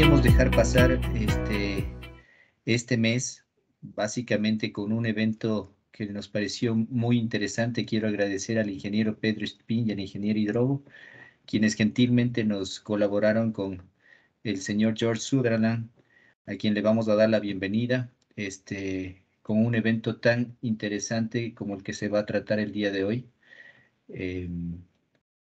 queríamos dejar pasar este mes, básicamente con un evento que nos pareció muy interesante. Quiero agradecer al ingeniero Pedro Espín y al ingeniero Hidrobo, quienes gentilmente nos colaboraron con el señor George Sutherland, a quien le vamos a dar la bienvenida, con un evento tan interesante como el que se va a tratar el día de hoy,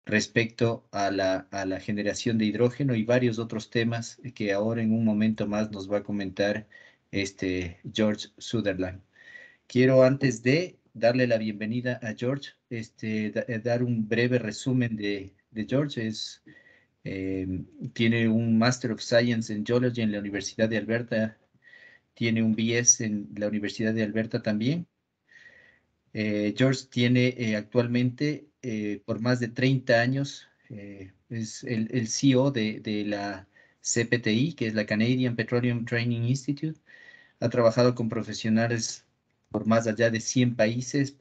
respecto a la generación de hidrógeno y varios otros temas que ahora en un momento más nos va a comentar George Sutherland. Quiero, antes de darle la bienvenida a George, dar un breve resumen de George. Tiene un Master of Science en Geology en la Universidad de Alberta, tiene un BS en la Universidad de Alberta también. George tiene actualmente, por más de 30 años, es el CEO de la CPTI, que es la Canadian Petroleum Training Institute. Ha trabajado con profesionales por más allá de 100 países,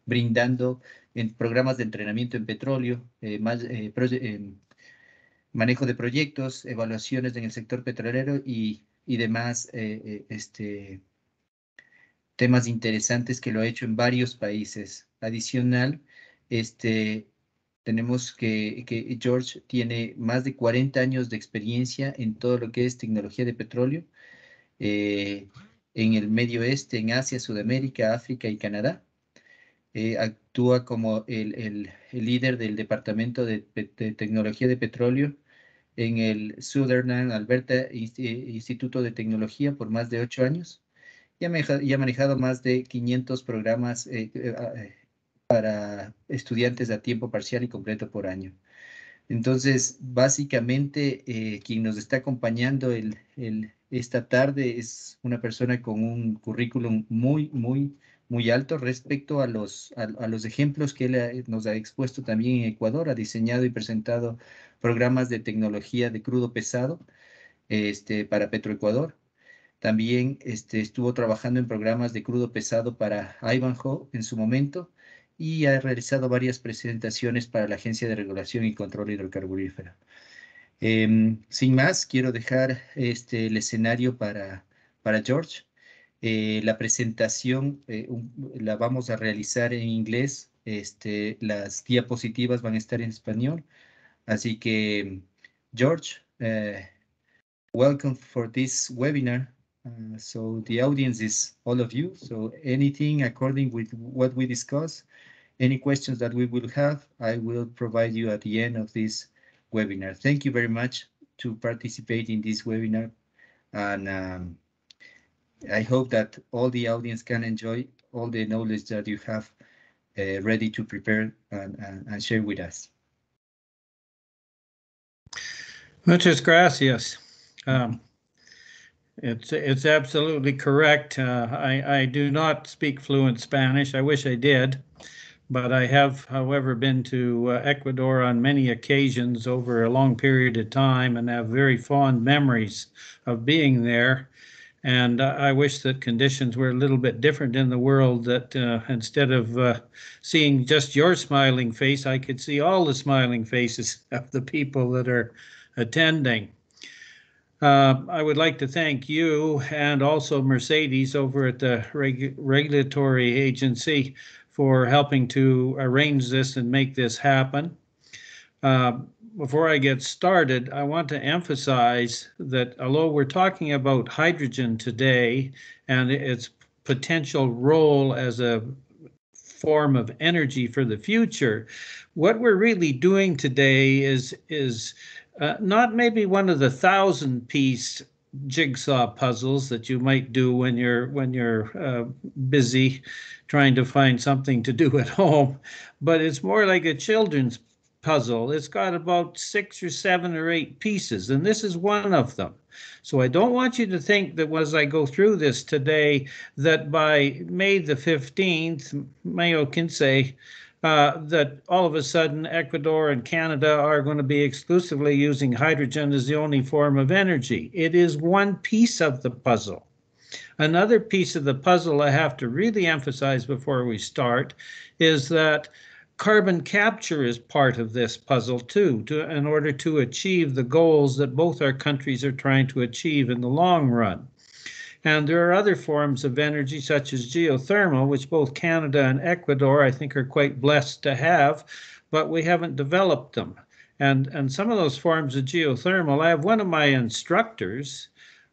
brindando en programas de entrenamiento en petróleo, manejo de proyectos, evaluaciones en el sector petrolero y demás temas interesantes que lo ha hecho en varios países. Adicional, tenemos que George tiene más de 40 años de experiencia en todo lo que es tecnología de petróleo, en el Medio Oeste, en Asia, Sudamérica, África y Canadá. Actúa como el líder del Departamento de Tecnología de Petróleo en el Sutherland Alberta Instituto de Tecnología por más de 8 años. Y ha manejado más de 500 programas para estudiantes a tiempo parcial y completo por año. Entonces, básicamente, quien nos está acompañando esta tarde es una persona con un currículum muy alto respecto a los ejemplos que él nos ha expuesto también en Ecuador. Ha diseñado y presentado programas de tecnología de crudo pesado para Petroecuador. También estuvo trabajando en programas de crudo pesado para Ivanhoe en su momento, y ha realizado varias presentaciones para la Agencia de Regulación y Control Hidrocarburífero. Sin más, quiero dejar el escenario para George. La presentación la vamos a realizar en inglés. Las diapositivas van a estar en español. Así que, George, welcome for this webinar. So the audience is all of you. So anything according with what we discussed, any questions that we will have, I will provide you at the end of this webinar. Thank you very much to participate in this webinar. And I hope that all the audience can enjoy all the knowledge that you have ready to prepare and share with us. Muchas gracias. It's absolutely correct. I do not speak fluent Spanish. I wish I did, but I have, however, been to Ecuador on many occasions over a long period of time and have very fond memories of being there. And I wish that conditions were a little bit different in the world, that instead of seeing just your smiling face, I could see all the smiling faces of the people that are attending. I would like to thank you and also Mercedes over at the Regulatory Agency for helping to arrange this and make this happen. Before I get started, I want to emphasize that although we're talking about hydrogen today and its potential role as a form of energy for the future, what we're really doing today is not maybe one of the 1,000-piece jigsaw puzzles that you might do when you're busy trying to find something to do at home, but it's more like a children's puzzle. It's got about 6 or 7 or 8 pieces, and this is one of them. So I don't want you to think that as I go through this today, that by May the 15th, Mayo can say, that all of a sudden Ecuador and Canada are going to be exclusively using hydrogen as the only form of energy. It is one piece of the puzzle. Another piece of the puzzle I have to really emphasize before we start is that carbon capture is part of this puzzle too, in order to achieve the goals that both our countries are trying to achieve in the long run. And there are other forms of energy, such as geothermal, which both Canada and Ecuador, I think, are quite blessed to have, but we haven't developed them. And some of those forms of geothermal, I have one of my instructors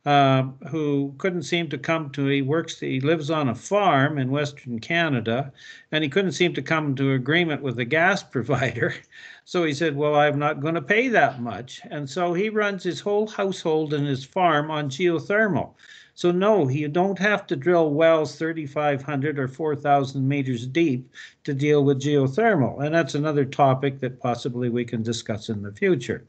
who couldn't seem to come to, he lives on a farm in Western Canada, and he couldn't seem to come to agreement with the gas provider. So he said, well, I'm not going to pay that much. And so he runs his whole household and his farm on geothermal. So no, you don't have to drill wells 3,500 or 4,000 meters deep to deal with geothermal. And that's another topic that possibly we can discuss in the future.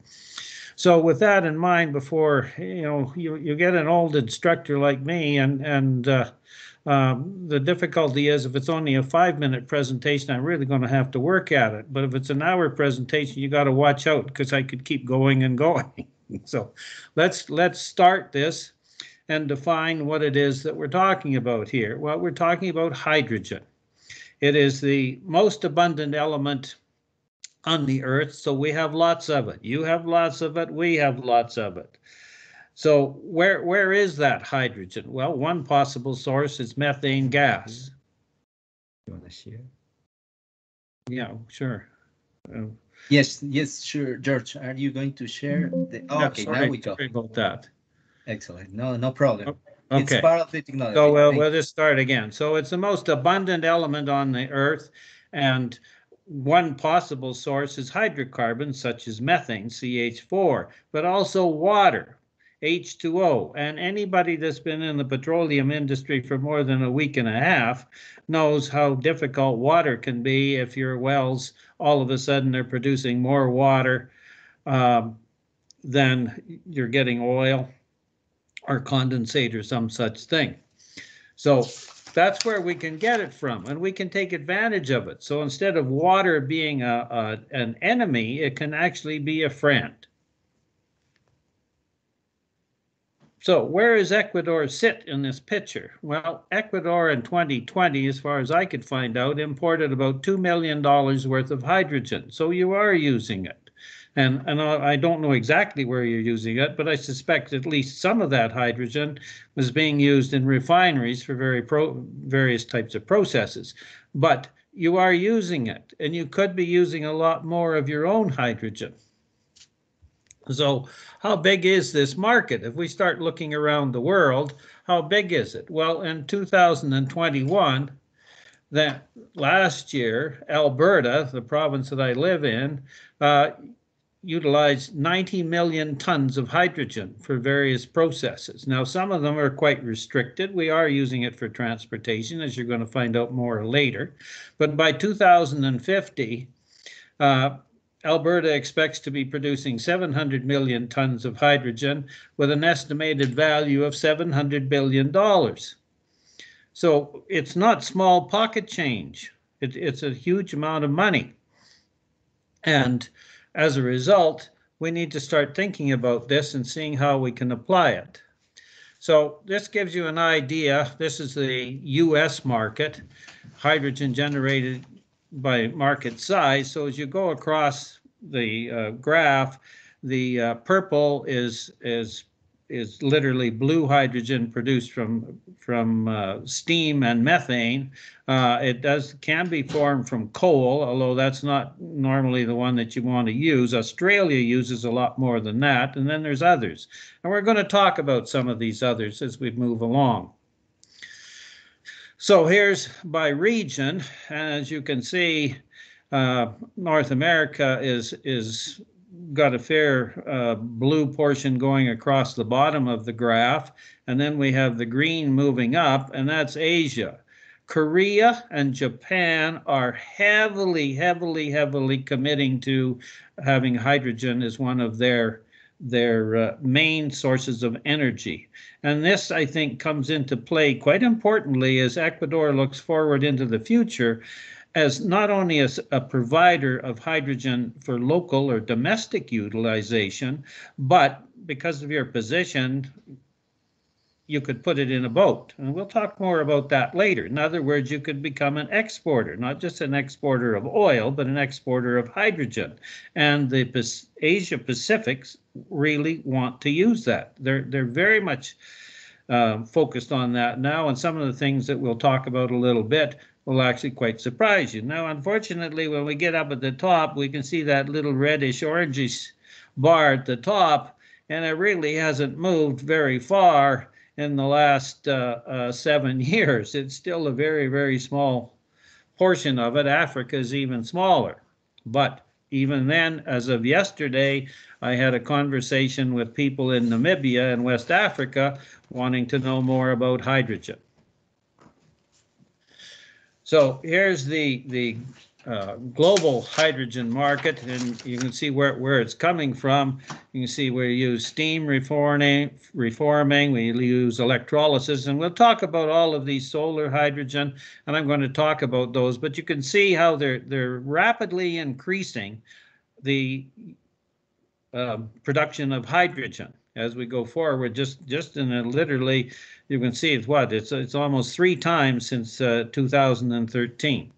So with that in mind, before you get an old instructor like me, and the difficulty is if it's only a 5-minute presentation, I'm really going to have to work at it. But if it's an hour presentation, you got to watch out, because I could keep going and going. So let's start this and define what it is that we're talking about here. Well, we're talking about hydrogen. It is the most abundant element on the earth, so we have lots of it. You have lots of it, we have lots of it. So where is that hydrogen? Well, one possible source is methane gas. You want to share? Yeah, sure. Yes, sure. George, are you going to share? Okay, sorry, now we go. Sorry about that. Excellent. No problem. Okay. It's part of the technology. So we'll just start again. So it's the most abundant element on the earth, and one possible source is hydrocarbons such as methane, CH4, but also water, H2O. And anybody that's been in the petroleum industry for more than a week and a half knows how difficult water can be if your wells all of a sudden are producing more water than you're getting oil or condensate or some such thing. So that's where we can get it from, and we can take advantage of it. So instead of water being an enemy, it can actually be a friend. So where does Ecuador sit in this picture? Well, Ecuador in 2020, as far as I could find out, imported about $2 million worth of hydrogen. So you are using it. And I don't know exactly where you're using it, but I suspect at least some of that hydrogen was being used in refineries for various types of processes. But you are using it, and you could be using a lot more of your own hydrogen. So how big is this market? If we start looking around the world, how big is it? Well, in 2021, that last year, Alberta, the province that I live in, utilized 90 million tons of hydrogen for various processes. Now, some of them are quite restricted. We are using it for transportation, as you're going to find out more later. But by 2050, Alberta expects to be producing 700 million tons of hydrogen with an estimated value of $700 billion. So it's not small pocket change. It's a huge amount of money. And as a result, we need to start thinking about this and seeing how we can apply it. So this gives you an idea. This is the US market, hydrogen generated by market size. So as you go across the graph, the purple is literally blue hydrogen produced from steam and methane. It can be formed from coal, although that's not normally the one that you want to use. Australia uses a lot more than that, and then there's others. And we're going to talk about some of these others as we move along. So here's by region, and as you can see, North America is got a fair blue portion going across the bottom of the graph, and then we have the green moving up, and that's Asia. Korea and Japan are heavily committing to having hydrogen as one of their main sources of energy. And this, I think, comes into play quite importantly as Ecuador looks forward into the future as not only as a provider of hydrogen for local or domestic utilization, but because of your position, you could put it in a boat. And we'll talk more about that later. In other words, you could become an exporter, not just an exporter of oil, but an exporter of hydrogen. And the Asia Pacifics really want to use that. They're very much focused on that now, and some of the things that we'll talk about a little bit will actually quite surprise you. Now, unfortunately, when we get up at the top, we can see that little reddish orangish bar at the top, and it really hasn't moved very far in the last 7 years. It's still a very, very small portion of it. Africa is even smaller. But even then, as of yesterday, I had a conversation with people in Namibia and West Africa wanting to know more about hydrogen. So here's the global hydrogen market, and you can see where it's coming from. You can see we use steam reforming, we use electrolysis, and we'll talk about all of these solar hydrogen, and I'm going to talk about those, but you can see how they're rapidly increasing the production of hydrogen as we go forward. Just in a literally, you can see it's almost 3 times since 2013.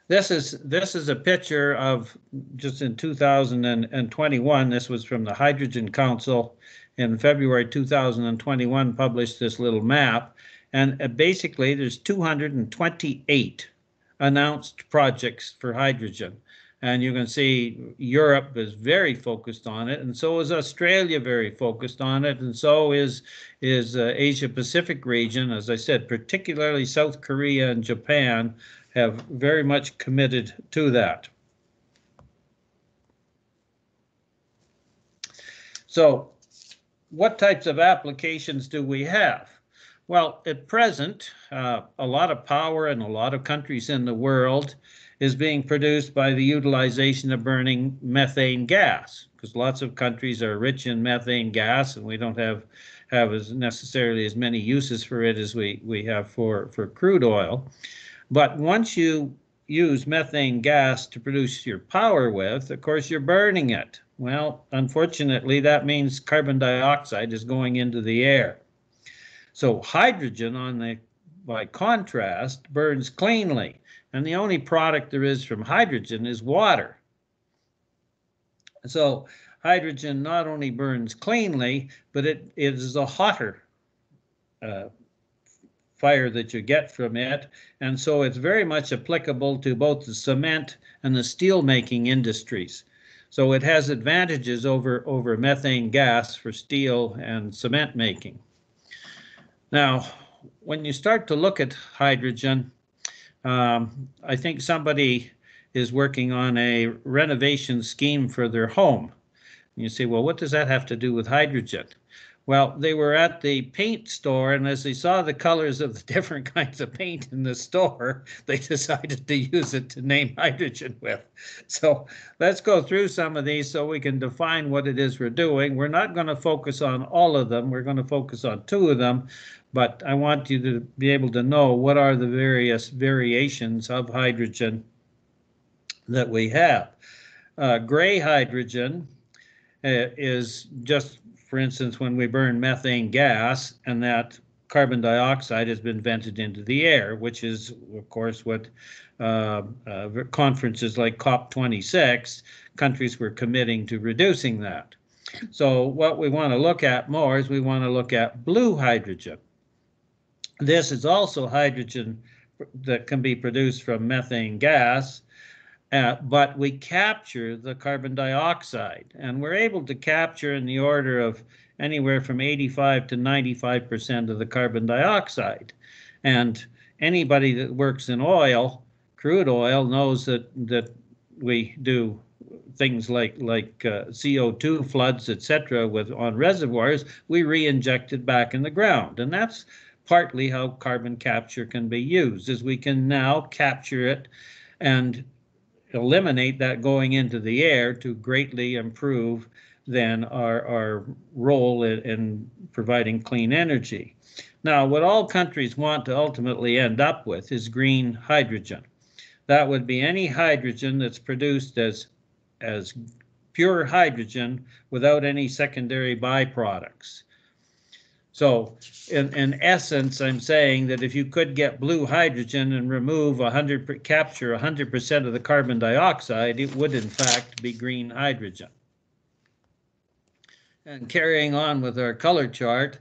This is a picture of just in 2021. This was from the Hydrogen Council in February 2021, published this little map. And basically, there's 228 announced projects for hydrogen. And you can see Europe is very focused on it, and so is Australia very focused on it, and so is Asia Pacific region. As I said, particularly South Korea and Japan have very much committed to that. So what types of applications do we have? Well, at present, a lot of power in a lot of countries in the world is being produced by the utilization of burning methane gas, because lots of countries are rich in methane gas, and we don't have as necessarily as many uses for it as we have for crude oil. But once you use methane gas to produce your power with, of course, you're burning it. Well, unfortunately, that means carbon dioxide is going into the air. So hydrogen, by contrast, burns cleanly. And the only product there is from hydrogen is water. So hydrogen not only burns cleanly, but it is a hotter fire that you get from it. And so it's very much applicable to both the cement and the steel making industries. So it has advantages over methane gas for steel and cement making. Now, when you start to look at hydrogen, I think somebody is working on a renovation scheme for their home. And you say, well, what does that have to do with hydrogen? Well, they were at the paint store, and as they saw the colors of the different kinds of paint in the store, they decided to use it to name hydrogen with. So let's go through some of these so we can define what it is we're doing. We're not going to focus on all of them. We're going to focus on 2 of them, but I want you to be able to know what are the various variations of hydrogen that we have. Gray hydrogen is just, for instance, when we burn methane gas and that carbon dioxide has been vented into the air, which is, of course, what conferences like COP26, countries were committing to reducing that. So what we want to look at more is we want to look at blue hydrogen. This is also hydrogen that can be produced from methane gas, but we capture the carbon dioxide, and we're able to capture in the order of anywhere from 85 to 95% of the carbon dioxide. And anybody that works in oil, crude oil, knows that we do things like CO2 floods, etc., on reservoirs. We re-inject it back in the ground, and that's partly how carbon capture can be used, is we can now capture it and eliminate that going into the air to greatly improve then our role in providing clean energy. Now, what all countries want to ultimately end up with is green hydrogen. That would be any hydrogen that's produced as pure hydrogen without any secondary byproducts. So in essence, I'm saying that if you could get blue hydrogen and remove capture 100% of the carbon dioxide, it would in fact be green hydrogen. And carrying on with our color chart,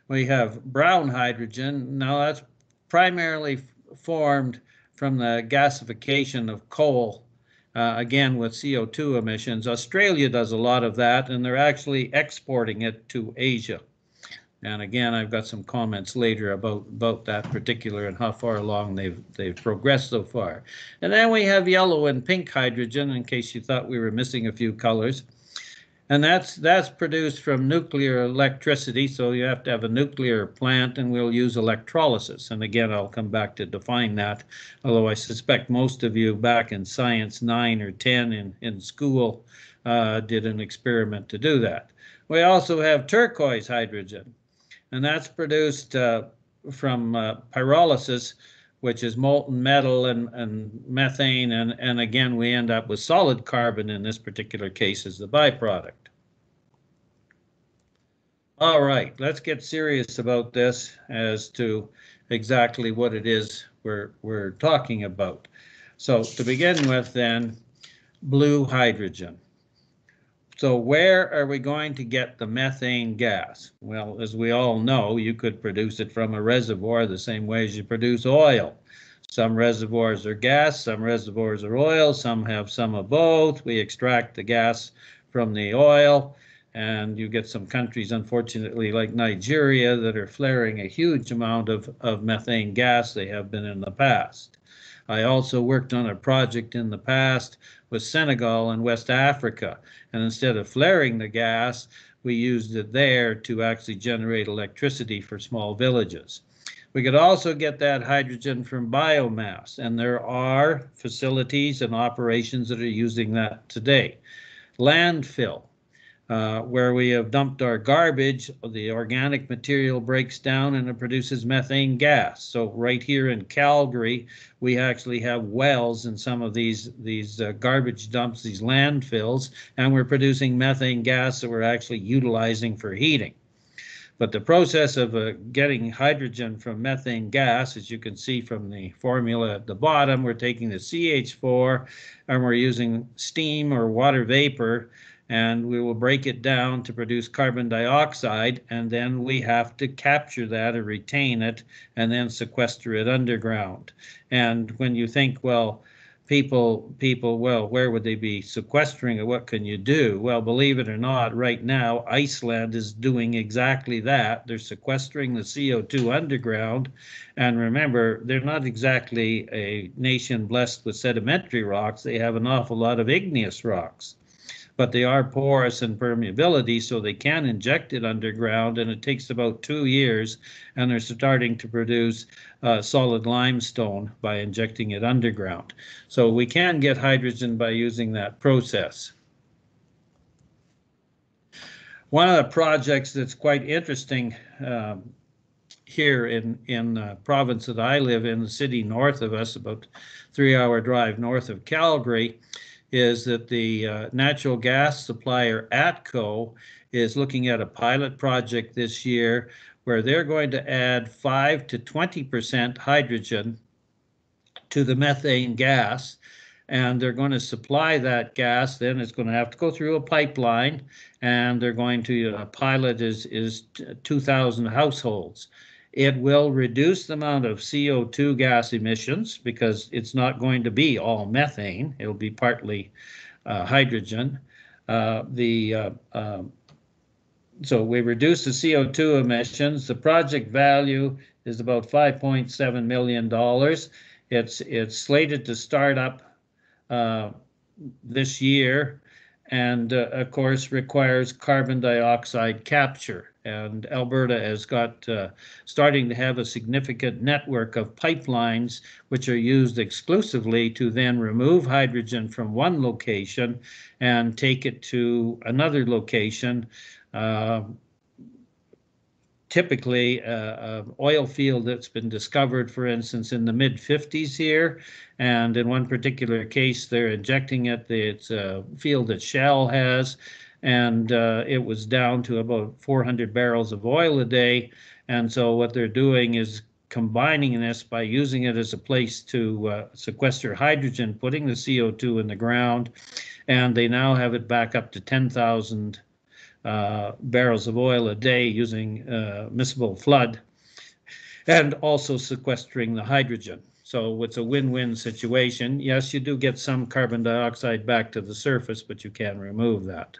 we have brown hydrogen. Now that's primarily formed from the gasification of coal, again with CO2 emissions. Australia does a lot of that, and they're actually exporting it to Asia. And again, I've got some comments later about that particular and how far along they've progressed so far. And then we have yellow and pink hydrogen, in case you thought we were missing a few colors. And that's produced from nuclear electricity, so you have to have a nuclear plant, and we'll use electrolysis. And again, I'll come back to define that, although I suspect most of you back in Science 9 or 10 in school did an experiment to do that. We also have turquoise hydrogen, and that's produced from pyrolysis, which is molten metal and methane, and again, we end up with solid carbon in this particular case as the byproduct. All right, let's get serious about this as to exactly what it is we're talking about. So to begin with then, blue hydrogen. So where are we going to get the methane gas? Well, as we all know, you could produce it from a reservoir the same way as you produce oil. Some reservoirs are gas, some reservoirs are oil, some have some of both. We extract the gas from the oil, and you get some countries, unfortunately, like Nigeria, that are flaring a huge amount of methane gas. They have been in the past. I also worked on a project in the past with Senegal and West Africa, and instead of flaring the gas, we used it there to actually generate electricity for small villages. We could also get that hydrogen from biomass, and there are facilities and operations that are using that today. Landfill, where we have dumped our garbage, the organic material breaks down and it produces methane gas. So right here in Calgary, we actually have wells in some of these garbage dumps, these landfills, and we're producing methane gas that we're actually utilizing for heating. But the process of getting hydrogen from methane gas, as you can see from the formula at the bottom, we're taking the CH4 and we're using steam or water vapor, and we will break it down to produce carbon dioxide, and then we have to capture that or retain it and then sequester it underground. And when you think, well, people, well, where would they be sequestering it? What can you do? Well, believe it or not, right now, Iceland is doing exactly that. They're sequestering the CO2 underground. And remember, they're not exactly a nation blessed with sedimentary rocks. They have an awful lot of igneous rocks, but they are porous in permeability, so they can inject it underground, and it takes about 2 years, and they're starting to produce solid limestone by injecting it underground. So we can get hydrogen by using that process. One of the projects that's quite interesting here in the province that I live in, the city north of us, about 3-hour drive north of Calgary, is that the natural gas supplier ATCO is looking at a pilot project this year where they're going to add 5 to 20% hydrogen to the methane gas, and they're going to supply that gas. Then it's going to have to go through a pipeline, and they're going to pilot is 2,000 households. It will reduce the amount of CO2 gas emissions because it's not going to be all methane. It'll be partly hydrogen. So we reduce the CO2 emissions. The project value is about $5.7 million. It's slated to start up this year, and of course requires carbon dioxide capture. And Alberta has got starting to have a significant network of pipelines which are used exclusively to then remove hydrogen from one location and take it to another location. Typically an oil field that's been discovered, for instance, in the mid-50s here, and in one particular case they're injecting it. It's a field that Shell has, and it was down to about 400 barrels of oil a day. And so what they're doing is combining this by using it as a place to sequester hydrogen, putting the CO2 in the ground, and they now have it back up to 10,000 barrels of oil a day using miscible flood, and also sequestering the hydrogen. So it's a win-win situation. Yes, you do get some carbon dioxide back to the surface, but you can't remove that.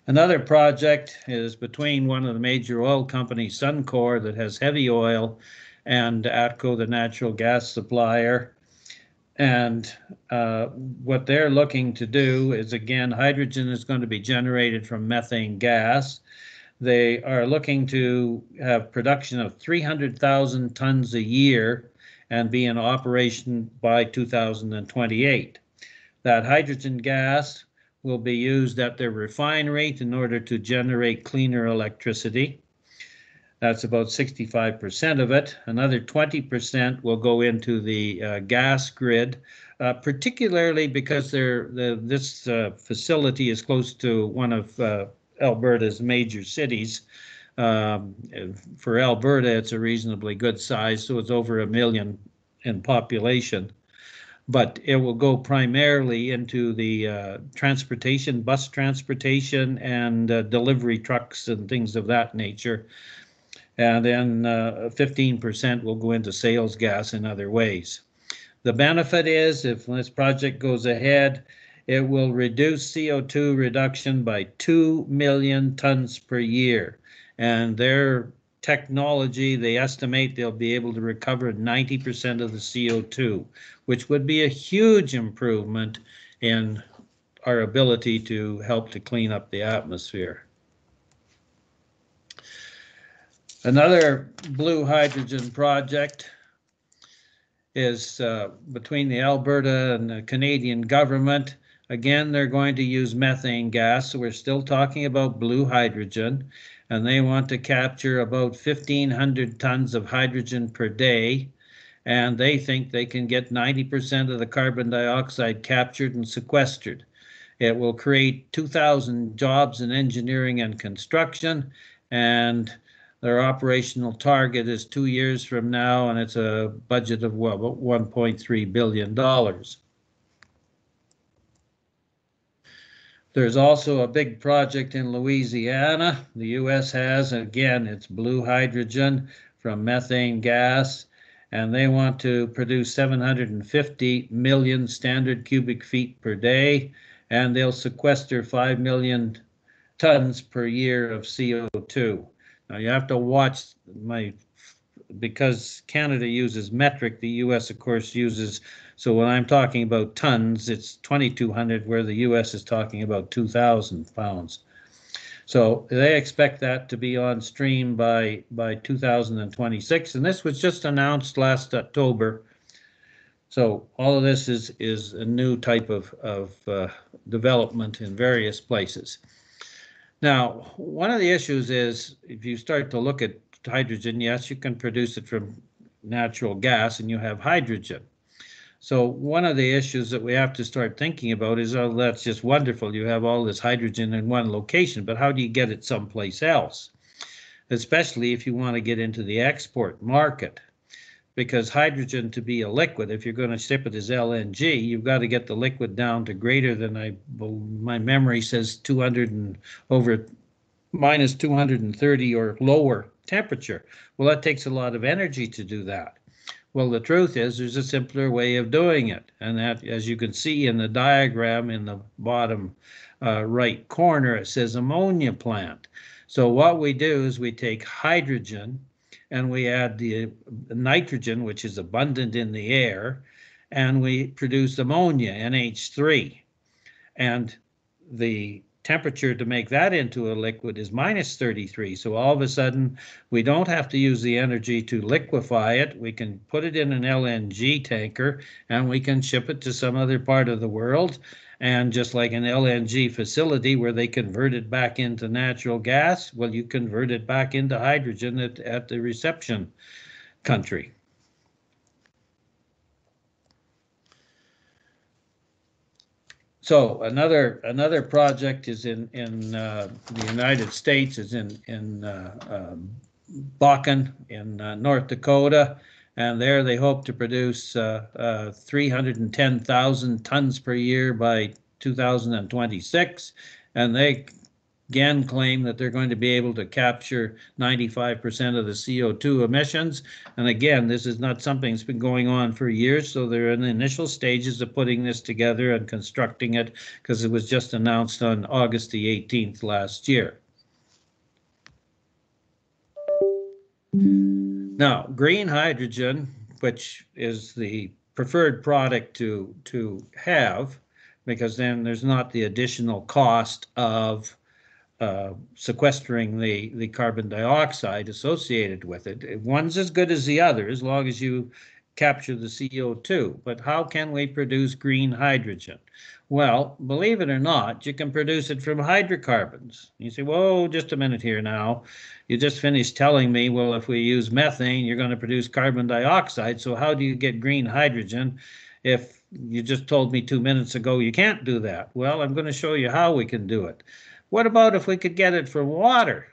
Another project is between one of the major oil companies, Suncor, that has heavy oil, and ATCO, the natural gas supplier. And what they're looking to do is, again, hydrogen is going to be generated from methane gas. They are looking to have production of 300,000 tons a year and be in operation by 2028. That hydrogen gas will be used at their refinery in order to generate cleaner electricity. That's about 65% of it. Another 20% will go into the gas grid, particularly because this facility is close to one of Alberta's major cities. For Alberta, it's a reasonably good size, so it's over 1 million in population. But it will go primarily into the transportation, bus transportation, and delivery trucks and things of that nature. And then 15% will go into sales gas in other ways. The benefit is, if this project goes ahead, it will reduce CO2 reduction by 2 million tons per year. And their technology, they estimate they'll be able to recover 90% of the CO2, which would be a huge improvement in our ability to help to clean up the atmosphere. Another blue hydrogen project is between the Alberta and the Canadian government. Again, they're going to use methane gas, so we're still talking about blue hydrogen, and they want to capture about 1,500 tons of hydrogen per day, and they think they can get 90% of the carbon dioxide captured and sequestered. It will create 2,000 jobs in engineering and construction, and their operational target is 2 years from now, and it's a budget of about $1.3 billion. There's also a big project in Louisiana. The U.S. has, again, it's blue hydrogen from methane gas, and they want to produce 750 million standard cubic feet per day, and they'll sequester 5 million tons per year of CO2. Now you have to watch because Canada uses metric, the US of course uses, so when I'm talking about tons, it's 2,200, where the US is talking about 2,000 pounds. So they expect that to be on stream by 2026, and this was just announced last October. So all of this is a new type of development in various places. Now, one of the issues is, if you start to look at hydrogen, yes, you can produce it from natural gas and you have hydrogen. So one of the issues that we have to start thinking about is, oh, that's just wonderful. You have all this hydrogen in one location, but how do you get it someplace else? Especially if you want to get into the export market. Because hydrogen, to be a liquid, if you're going to ship it as LNG, you've got to get the liquid down to greater than, my memory says, 200 and over minus 230 or lower temperature. Well, that takes a lot of energy to do that. Well, the truth is there's a simpler way of doing it. And that, as you can see in the diagram in the bottom right corner, it says ammonia plant. So what we do is we take hydrogen and we add the nitrogen, which is abundant in the air, and we produce ammonia, NH3. And the temperature to make that into a liquid is minus 33. So all of a sudden, we don't have to use the energy to liquefy it. We can put it in an LNG tanker, and we can ship it to some other part of the world. And just like an LNG facility where they convert it back into natural gas, well, you convert it back into hydrogen at the reception country. So another project is in the United States, is in Bakken in North Dakota, and there they hope to produce 310,000 tons per year by 2026, and they again claim that they're going to be able to capture 95% of the CO2 emissions. And again, this is not something that's been going on for years, so they're in the initial stages of putting this together and constructing it, because it was just announced on August the 18th last year. Now, green hydrogen, which is the preferred product to have, because then there's not the additional cost of sequestering the carbon dioxide associated with it. One's as good as the other as long as you capture the CO2. But how can we produce green hydrogen? Well, believe it or not, you can produce it from hydrocarbons. You say, whoa, just a minute here now. You just finished telling me, well, if we use methane, you're going to produce carbon dioxide. So how do you get green hydrogen if you just told me 2 minutes ago you can't do that? Well, I'm going to show you how we can do it. What about if we could get it from water?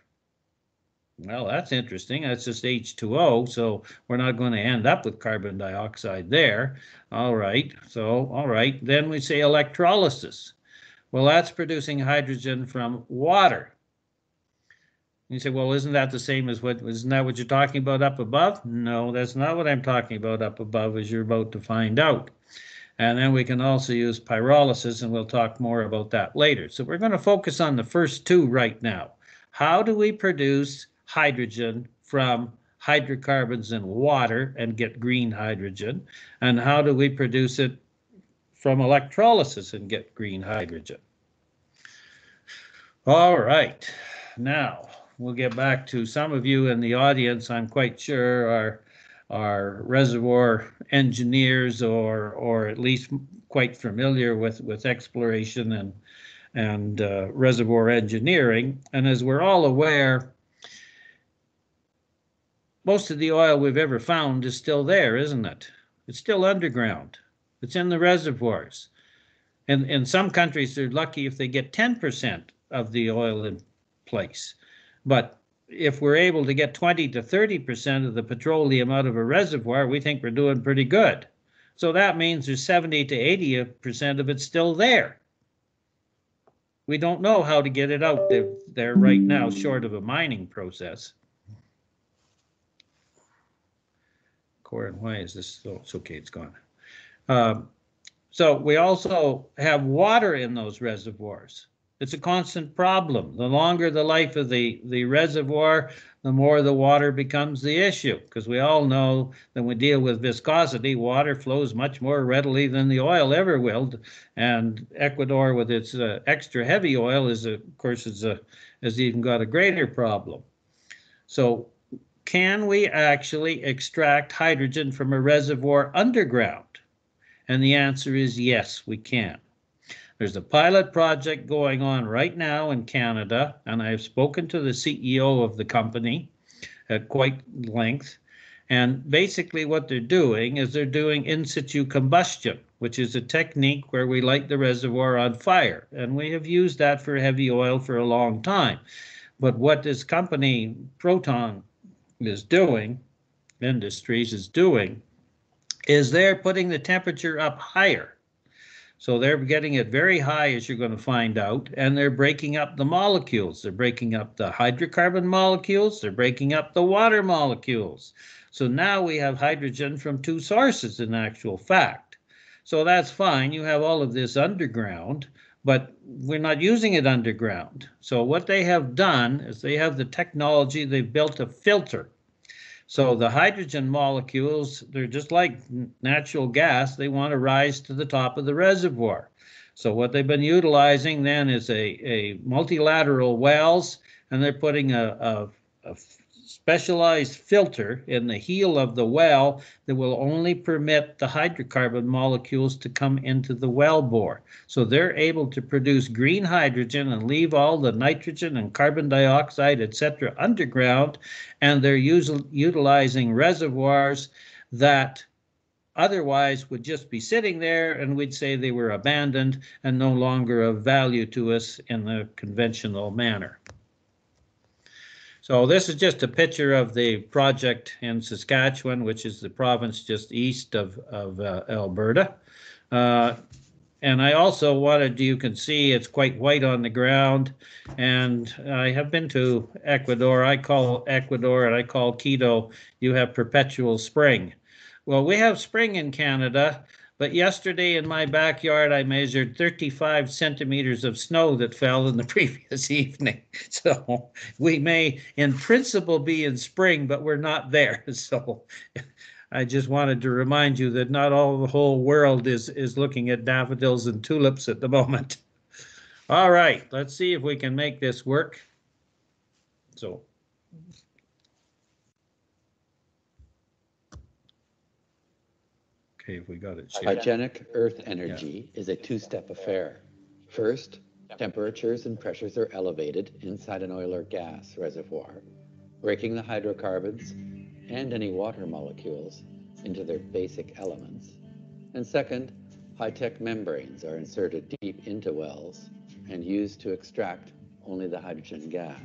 Well, that's interesting. That's just H2O, so we're not going to end up with carbon dioxide there. All right, then we say electrolysis. Well, that's producing hydrogen from water. You say, well, isn't that the same as isn't that what you're talking about up above? No, that's not what I'm talking about up above, as you're about to find out. And then we can also use pyrolysis, and we'll talk more about that later. So we're going to focus on the first two right now. How do we produce hydrogen from hydrocarbons and water and get green hydrogen? And how do we produce it from electrolysis and get green hydrogen? All right. Now, we'll get back to some of you in the audience, I'm quite sure, are reservoir engineers or at least quite familiar with exploration and reservoir engineering. And as we're all aware, most of the oil we've ever found is still there, isn't it? It's still underground. It's in the reservoirs. And in some countries, they're lucky if they get 10% of the oil in place. But if we're able to get 20 to 30% of the petroleum out of a reservoir, we think we're doing pretty good. So that means there's 70 to 80% of it still there. We don't know how to get it out there right now, short of a mining process. Corin, why is this? Oh, it's okay, it's gone. So we also have water in those reservoirs. It's a constant problem. The longer the life of the reservoir, the more the water becomes the issue, because we all know that when we deal with viscosity, water flows much more readily than the oil ever will. And Ecuador, with its extra heavy oil, has even got a greater problem. So can we actually extract hydrogen from a reservoir underground? And the answer is yes, we can. There's a pilot project going on right now in Canada, and I've spoken to the CEO of the company at quite length. And basically what they're doing is they're doing in situ combustion, which is a technique where we light the reservoir on fire. And we have used that for heavy oil for a long time. But what this company, Proton, Industries is doing, is they're putting the temperature up higher. So they're getting it very high, as you're going to find out, and they're breaking up the molecules. They're breaking up the hydrocarbon molecules. They're breaking up the water molecules. So now we have hydrogen from two sources in actual fact. So that's fine. You have all of this underground, but we're not using it underground. So what they have done is they have the technology, they've built a filter. So the hydrogen molecules, they're just like natural gas. They want to rise to the top of the reservoir. So what they've been utilizing then is a multilateral wells, and they're putting a specialized filter in the heel of the well that will only permit the hydrocarbon molecules to come into the well bore. So they're able to produce green hydrogen and leave all the nitrogen and carbon dioxide, etc., underground, and they're utilizing reservoirs that otherwise would just be sitting there, and we'd say they were abandoned and no longer of value to us in the conventional manner. So this is just a picture of the project in Saskatchewan, which is the province just east of Alberta. And I also wanted, you can see it's quite white on the ground. And I have been to Ecuador. I call Ecuador and I call Quito, you have perpetual spring. Well, we have spring in Canada, but yesterday in my backyard, I measured 35 centimeters of snow that fell in the previous evening. So we may, in principle, be in spring, but we're not there. So I just wanted to remind you that not all the whole world is looking at daffodils and tulips at the moment. All right, let's see if we can make this work. So. Okay, if we got it. Hygienic earth energy is a two-step affair. First, temperatures and pressures are elevated inside an oil or gas reservoir, breaking the hydrocarbons and any water molecules into their basic elements. And second, high-tech membranes are inserted deep into wells and used to extract only the hydrogen gas.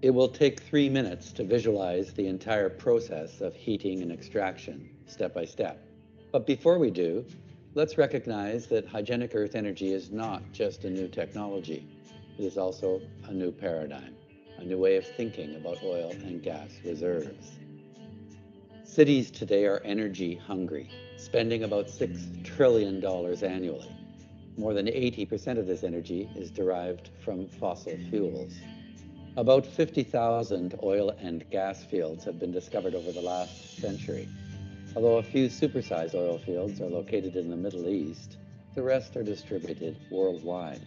It will take 3 minutes to visualize the entire process of heating and extraction, step by step. But before we do, let's recognize that hygienic earth energy is not just a new technology. It is also a new paradigm, a new way of thinking about oil and gas reserves. Cities today are energy hungry, spending about $6 trillion annually. More than 80% of this energy is derived from fossil fuels. About 50,000 oil and gas fields have been discovered over the last century. Although a few supersized oil fields are located in the Middle East, the rest are distributed worldwide.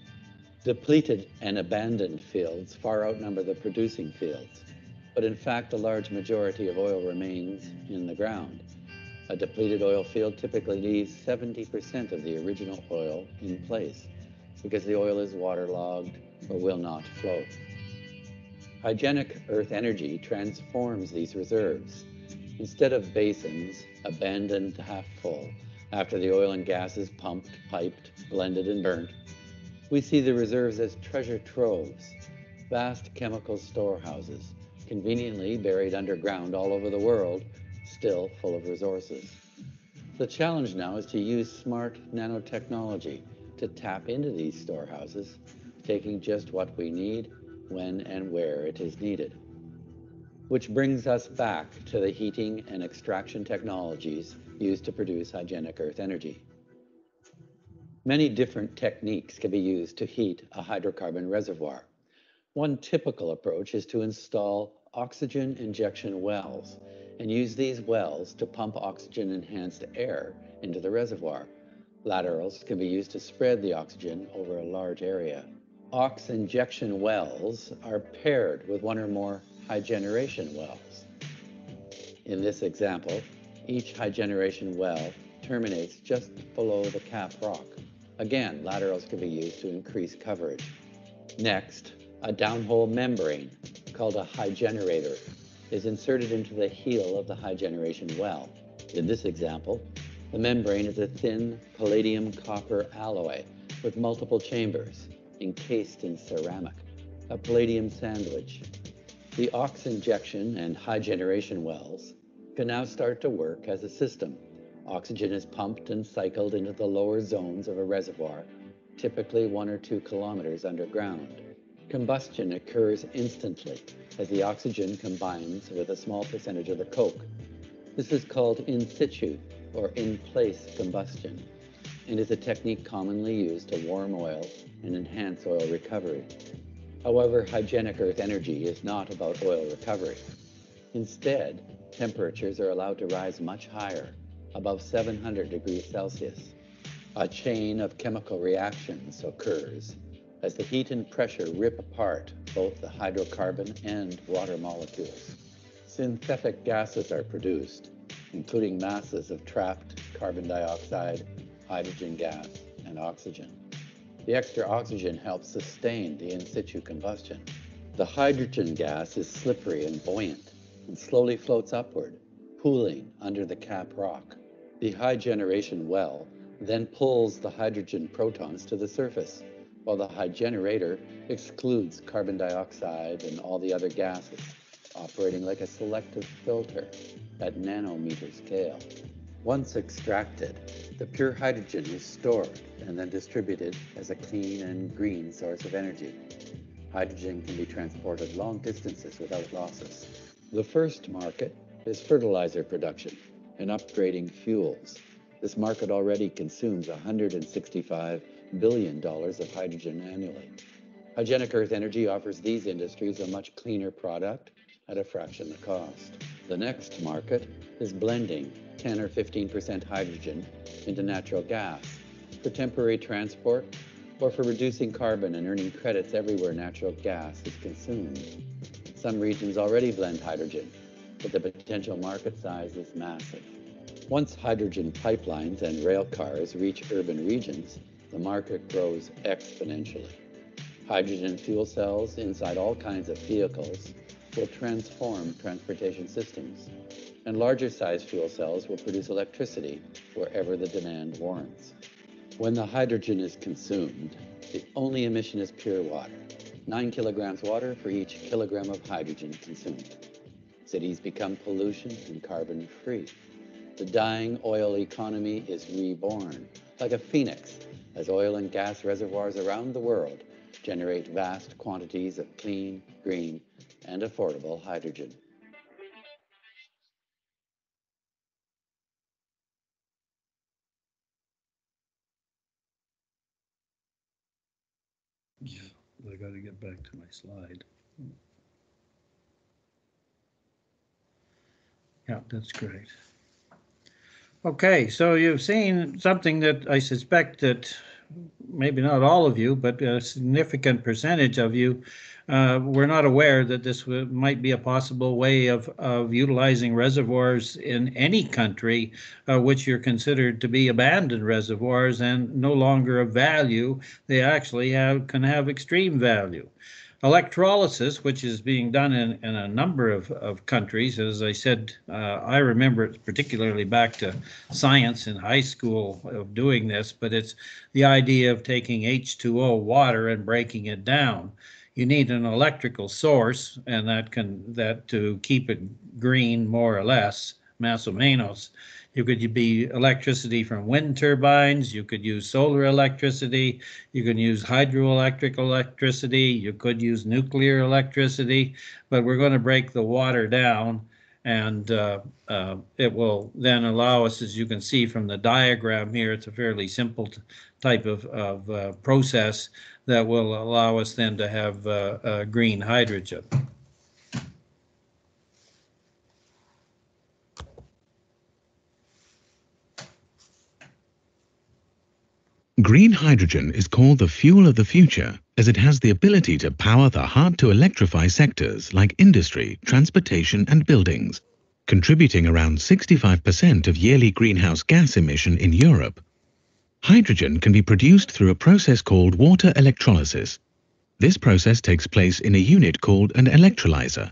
Depleted and abandoned fields far outnumber the producing fields, but in fact a large majority of oil remains in the ground. A depleted oil field typically leaves 70% of the original oil in place because the oil is waterlogged or will not flow. Hygienic earth energy transforms these reserves. Instead of basins abandoned half full after the oil and gas is pumped, piped, blended, and burnt, we see the reserves as treasure troves, vast chemical storehouses, conveniently buried underground all over the world, still full of resources. The challenge now is to use smart nanotechnology to tap into these storehouses, taking just what we need, when and where it is needed. Which brings us back to the heating and extraction technologies used to produce hygienic earth energy. Many different techniques can be used to heat a hydrocarbon reservoir. One typical approach is to install oxygen injection wells and use these wells to pump oxygen-enhanced air into the reservoir. Laterals can be used to spread the oxygen over a large area. Ox injection wells are paired with one or more hygeneration wells. In this example, each hygeneration well terminates just below the cap rock. Again, laterals can be used to increase coverage. Next, a downhole membrane called a hygenerator is inserted into the heel of the hygeneration well. In this example, the membrane is a thin palladium copper alloy with multiple chambers encased in ceramic, a palladium sandwich. The ox injection and hygeneration wells can now start to work as a system. Oxygen is pumped and cycled into the lower zones of a reservoir, typically 1 or 2 kilometers underground. Combustion occurs instantly as the oxygen combines with a small percentage of the coke. This is called in situ or in-place combustion, and is a technique commonly used to warm oil and enhance oil recovery. However, hygienic earth energy is not about oil recovery. Instead, temperatures are allowed to rise much higher, above 700 degrees Celsius. A chain of chemical reactions occurs as the heat and pressure rip apart both the hydrocarbon and water molecules. Synthetic gases are produced, including masses of trapped carbon dioxide, hydrogen gas, and oxygen. The extra oxygen helps sustain the in situ combustion. The hydrogen gas is slippery and buoyant and slowly floats upward, pooling under the cap rock. The high generation well then pulls the hydrogen protons to the surface, while the high generator excludes carbon dioxide and all the other gases, operating like a selective filter at nanometer scale. Once extracted, the pure hydrogen is stored and then distributed as a clean and green source of energy. Hydrogen can be transported long distances without losses. The first market is fertilizer production and upgrading fuels. This market already consumes $165 billion of hydrogen annually. Hygenic Earth Energy offers these industries a much cleaner product at a fraction the cost. The next market is blending 10 or 15% hydrogen into natural gas for temporary transport or for reducing carbon and earning credits everywhere natural gas is consumed. Some regions already blend hydrogen, but the potential market size is massive. Once hydrogen pipelines and rail cars reach urban regions, the market grows exponentially. Hydrogen fuel cells inside all kinds of vehicles will transform transportation systems, and larger size fuel cells will produce electricity wherever the demand warrants. When the hydrogen is consumed, the only emission is pure water. 9 kilograms water for each kilogram of hydrogen consumed. Cities become pollution and carbon free. The dying oil economy is reborn, like a phoenix, as oil and gas reservoirs around the world generate vast quantities of clean, green, and affordable hydrogen. Yeah, I got to get back to my slide. Yeah, that's great. Okay, so you've seen something that I suspect that maybe not all of you, but a significant percentage of you were not aware that this might be a possible way of utilizing reservoirs in any country which are considered to be abandoned reservoirs and no longer of value. They actually can have extreme value. Electrolysis, which is being done in a number of countries, as I said, I remember it particularly back to science in high school of doing this, but it's the idea of taking H2O water and breaking it down. You need an electrical source, and that to keep it green more or less, más o menos. You could be electricity from wind turbines, you could use solar electricity, you can use hydroelectric electricity, you could use nuclear electricity, but we're going to break the water down, and it will then allow us, as you can see from the diagram here, it's a fairly simple type of process that will allow us then to have green hydrogen. Green hydrogen is called the fuel of the future as it has the ability to power the hard-to-electrify sectors like industry, transportation and buildings, contributing around 65% of yearly greenhouse gas emission in Europe. Hydrogen can be produced through a process called water electrolysis. This process takes place in a unit called an electrolyzer.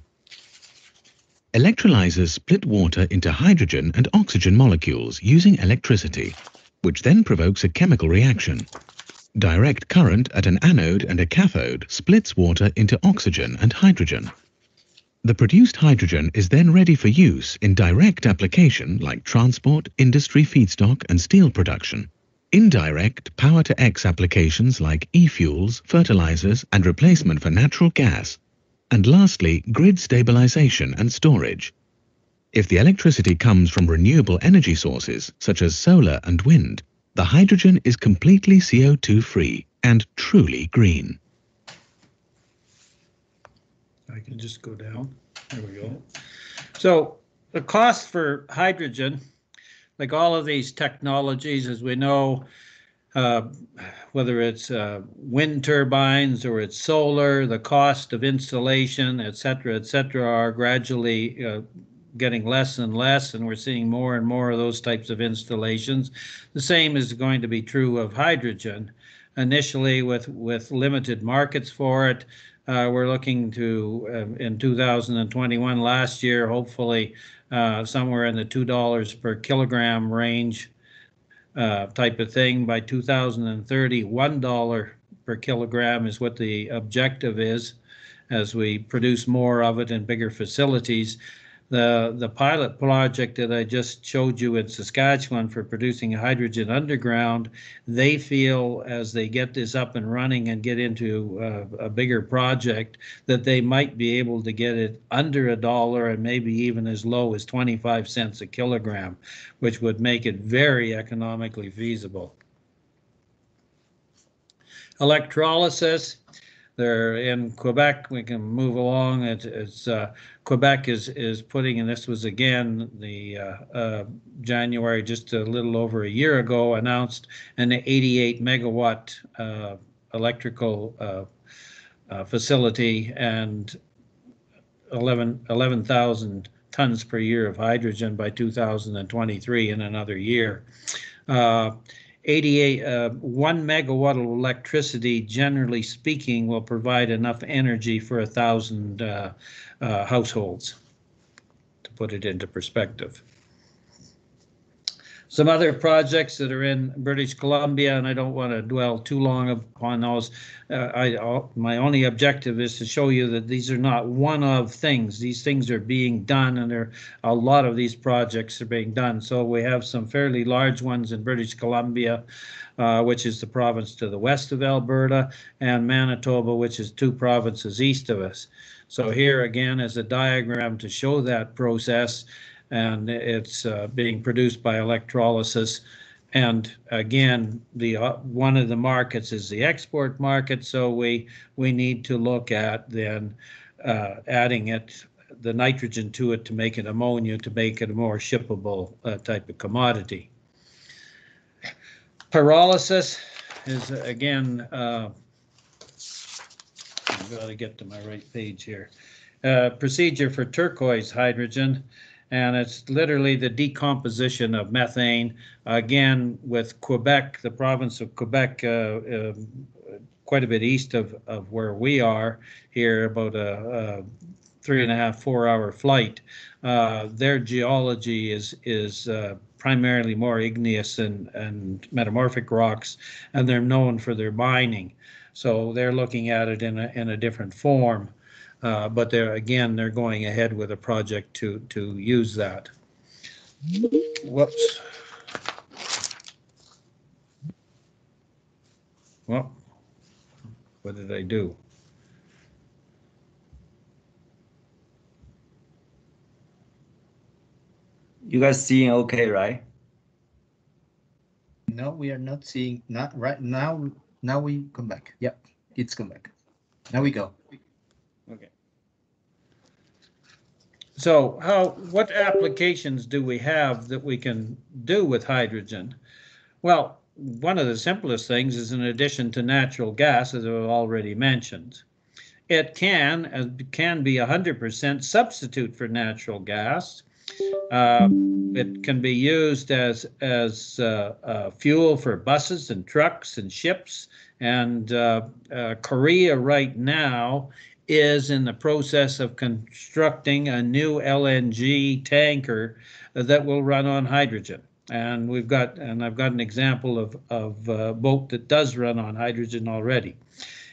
Electrolyzers split water into hydrogen and oxygen molecules using electricity, which then provokes a chemical reaction. Direct current at an anode and a cathode splits water into oxygen and hydrogen. The produced hydrogen is then ready for use in direct application like transport, industry feedstock and steel production. Indirect power-to-X applications like e-fuels, fertilizers and replacement for natural gas. And lastly, grid stabilization and storage. If the electricity comes from renewable energy sources, such as solar and wind, the hydrogen is completely CO2-free and truly green. I can just go down. There we go. So the cost for hydrogen, like all of these technologies, as we know, whether it's wind turbines or it's solar, the cost of installation, et cetera, are gradually getting less and less, and we're seeing more and more of those types of installations. The same is going to be true of hydrogen. Initially with limited markets for it, we're looking to, in 2021, last year, hopefully somewhere in the $2 per kilogram range type of thing. By 2030, $1 per kilogram is what the objective is as we produce more of it in bigger facilities. The pilot project that I just showed you in Saskatchewan for producing hydrogen underground, they feel as they get this up and running and get into a bigger project that they might be able to get it under $1 and maybe even as low as 25 cents a kilogram, which would make it very economically feasible. Electrolysis. They're in Quebec. We can move along. Quebec is putting, and this was again the January, just a little over a year ago, announced an 88 megawatt electrical facility and 11,000 tons per year of hydrogen by 2023 in another year. 1 megawatt of electricity, generally speaking, will provide enough energy for 1,000 households, to put it into perspective. Some other projects that are in British Columbia, and I don't want to dwell too long upon those. My only objective is to show you that these are not one-of things. These things are being done, and a lot of these projects are being done. So we have some fairly large ones in British Columbia, which is the province to the west of Alberta, and Manitoba, which is 2 provinces east of us. So here again is a diagram to show that process, and it's being produced by electrolysis. And again, one of the markets is the export market, so we need to look at then adding the nitrogen to it to make it ammonia, to make it a more shippable type of commodity. Pyrolysis is again, I've got to get to my right page here. Procedure for turquoise hydrogen. And it's literally the decomposition of methane. Again, with Quebec, the province of Quebec, quite a bit east of where we are here, about a 3.5–4 hour flight. Their geology is primarily more igneous and metamorphic rocks, and they're known for their mining. So they're looking at it in a different form. But they're going ahead with a project to use that. Whoops. Well, what did I do? You guys seeing okay, right? No, we are not seeing, not right now. Now we come back. Yep, it's come back. Now we go. Okay. So what applications do we have that we can do with hydrogen? Well, one of the simplest things is in addition to natural gas, as I've already mentioned. It can be 100% substitute for natural gas. It can be used as fuel for buses and trucks and ships. And Korea right now is in the process of constructing a new LNG tanker that will run on hydrogen. And I've got an example of a boat that does run on hydrogen already.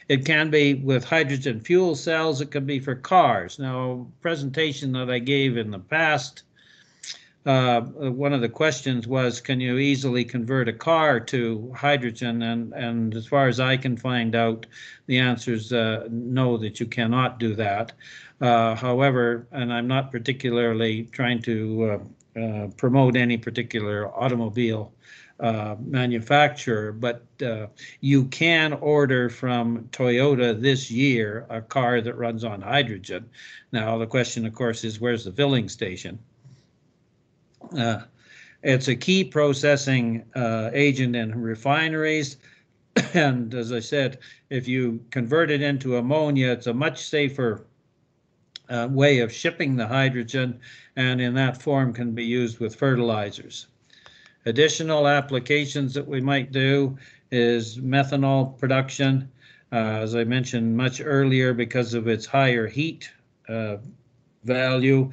It can be with hydrogen fuel cells. It can be for cars. Now, presentation that I gave in the past, one of the questions was, can you easily convert a car to hydrogen? And as far as I can find out, the answer is no, that you cannot do that. However, and I'm not particularly trying to promote any particular automobile manufacturer, but you can order from Toyota this year a car that runs on hydrogen. Now, the question, of course, is where's the filling station? It's a key processing agent in refineries. And as I said, if you convert it into ammonia, it's a much safer way of shipping the hydrogen, and in that form can be used with fertilizers. Additional applications that we might do is methanol production. as I mentioned much earlier, because of its higher heat value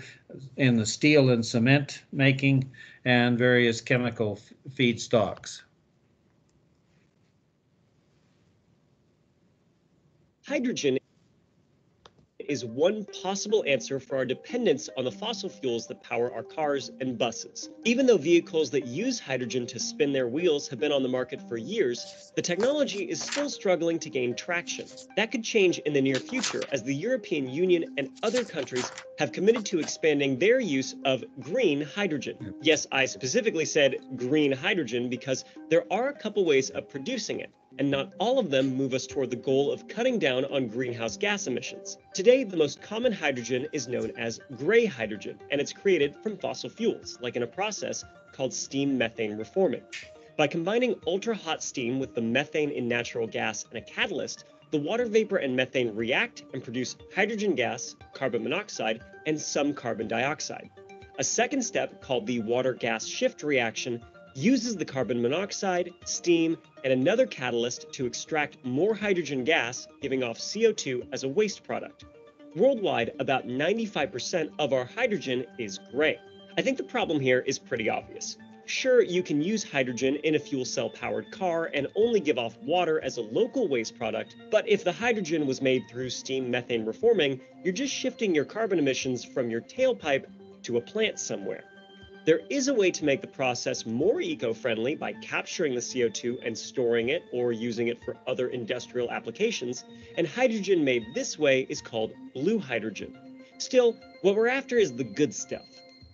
in the steel and cement making and various chemical feedstocks. Hydrogen is one possible answer for our dependence on the fossil fuels that power our cars and buses. Even though vehicles that use hydrogen to spin their wheels have been on the market for years, the technology is still struggling to gain traction. That could change in the near future as the European Union and other countries have committed to expanding their use of green hydrogen. Yes, I specifically said green hydrogen because there are a couple ways of producing it, and not all of them move us toward the goal of cutting down on greenhouse gas emissions. Today, the most common hydrogen is known as gray hydrogen, and it's created from fossil fuels, like in a process called steam methane reforming. By combining ultra-hot steam with the methane in natural gas and a catalyst, the water vapor and methane react and produce hydrogen gas, carbon monoxide, and some carbon dioxide. A second step, called the water-gas shift reaction, uses the carbon monoxide, steam, and another catalyst to extract more hydrogen gas, giving off CO2 as a waste product. Worldwide, about 95% of our hydrogen is gray. I think the problem here is pretty obvious. Sure, you can use hydrogen in a fuel cell powered car and only give off water as a local waste product, but if the hydrogen was made through steam methane reforming, you're just shifting your carbon emissions from your tailpipe to a plant somewhere. There is a way to make the process more eco-friendly by capturing the CO2 and storing it or using it for other industrial applications, and hydrogen made this way is called blue hydrogen. Still, what we're after is the good stuff,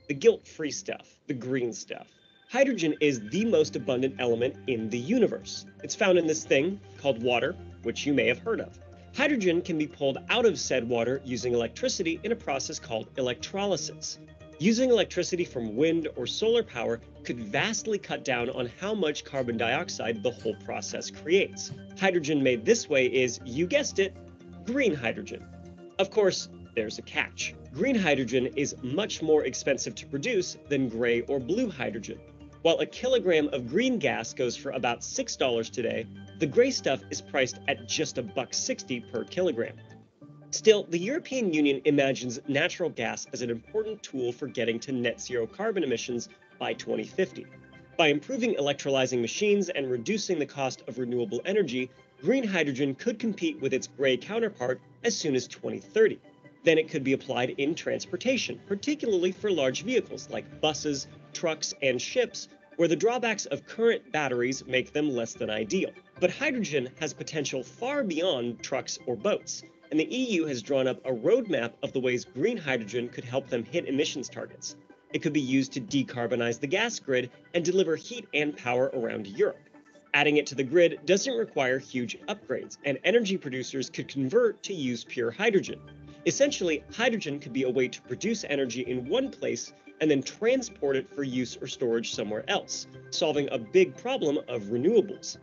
the guilt-free stuff, the green stuff. Hydrogen is the most abundant element in the universe. It's found in this thing called water, which you may have heard of. Hydrogen can be pulled out of said water using electricity in a process called electrolysis. Using electricity from wind or solar power could vastly cut down on how much carbon dioxide the whole process creates. Hydrogen made this way is, you guessed it, green hydrogen. Of course, there's a catch. Green hydrogen is much more expensive to produce than gray or blue hydrogen. While a kilogram of green gas goes for about $6 today, the gray stuff is priced at just $1.60 per kilogram. Still, the European Union imagines natural gas as an important tool for getting to net zero carbon emissions by 2050. By improving electrolyzing machines and reducing the cost of renewable energy, green hydrogen could compete with its gray counterpart as soon as 2030. Then it could be applied in transportation, particularly for large vehicles like buses, trucks, and ships, where the drawbacks of current batteries make them less than ideal. But hydrogen has potential far beyond trucks or boats, and the EU has drawn up a roadmap of the ways green hydrogen could help them hit emissions targets. It could be used to decarbonize the gas grid and deliver heat and power around Europe. Adding it to the grid doesn't require huge upgrades, and energy producers could convert to use pure hydrogen. Essentially, hydrogen could be a way to produce energy in one place and then transport it for use or storage somewhere else, solving a big problem of renewables.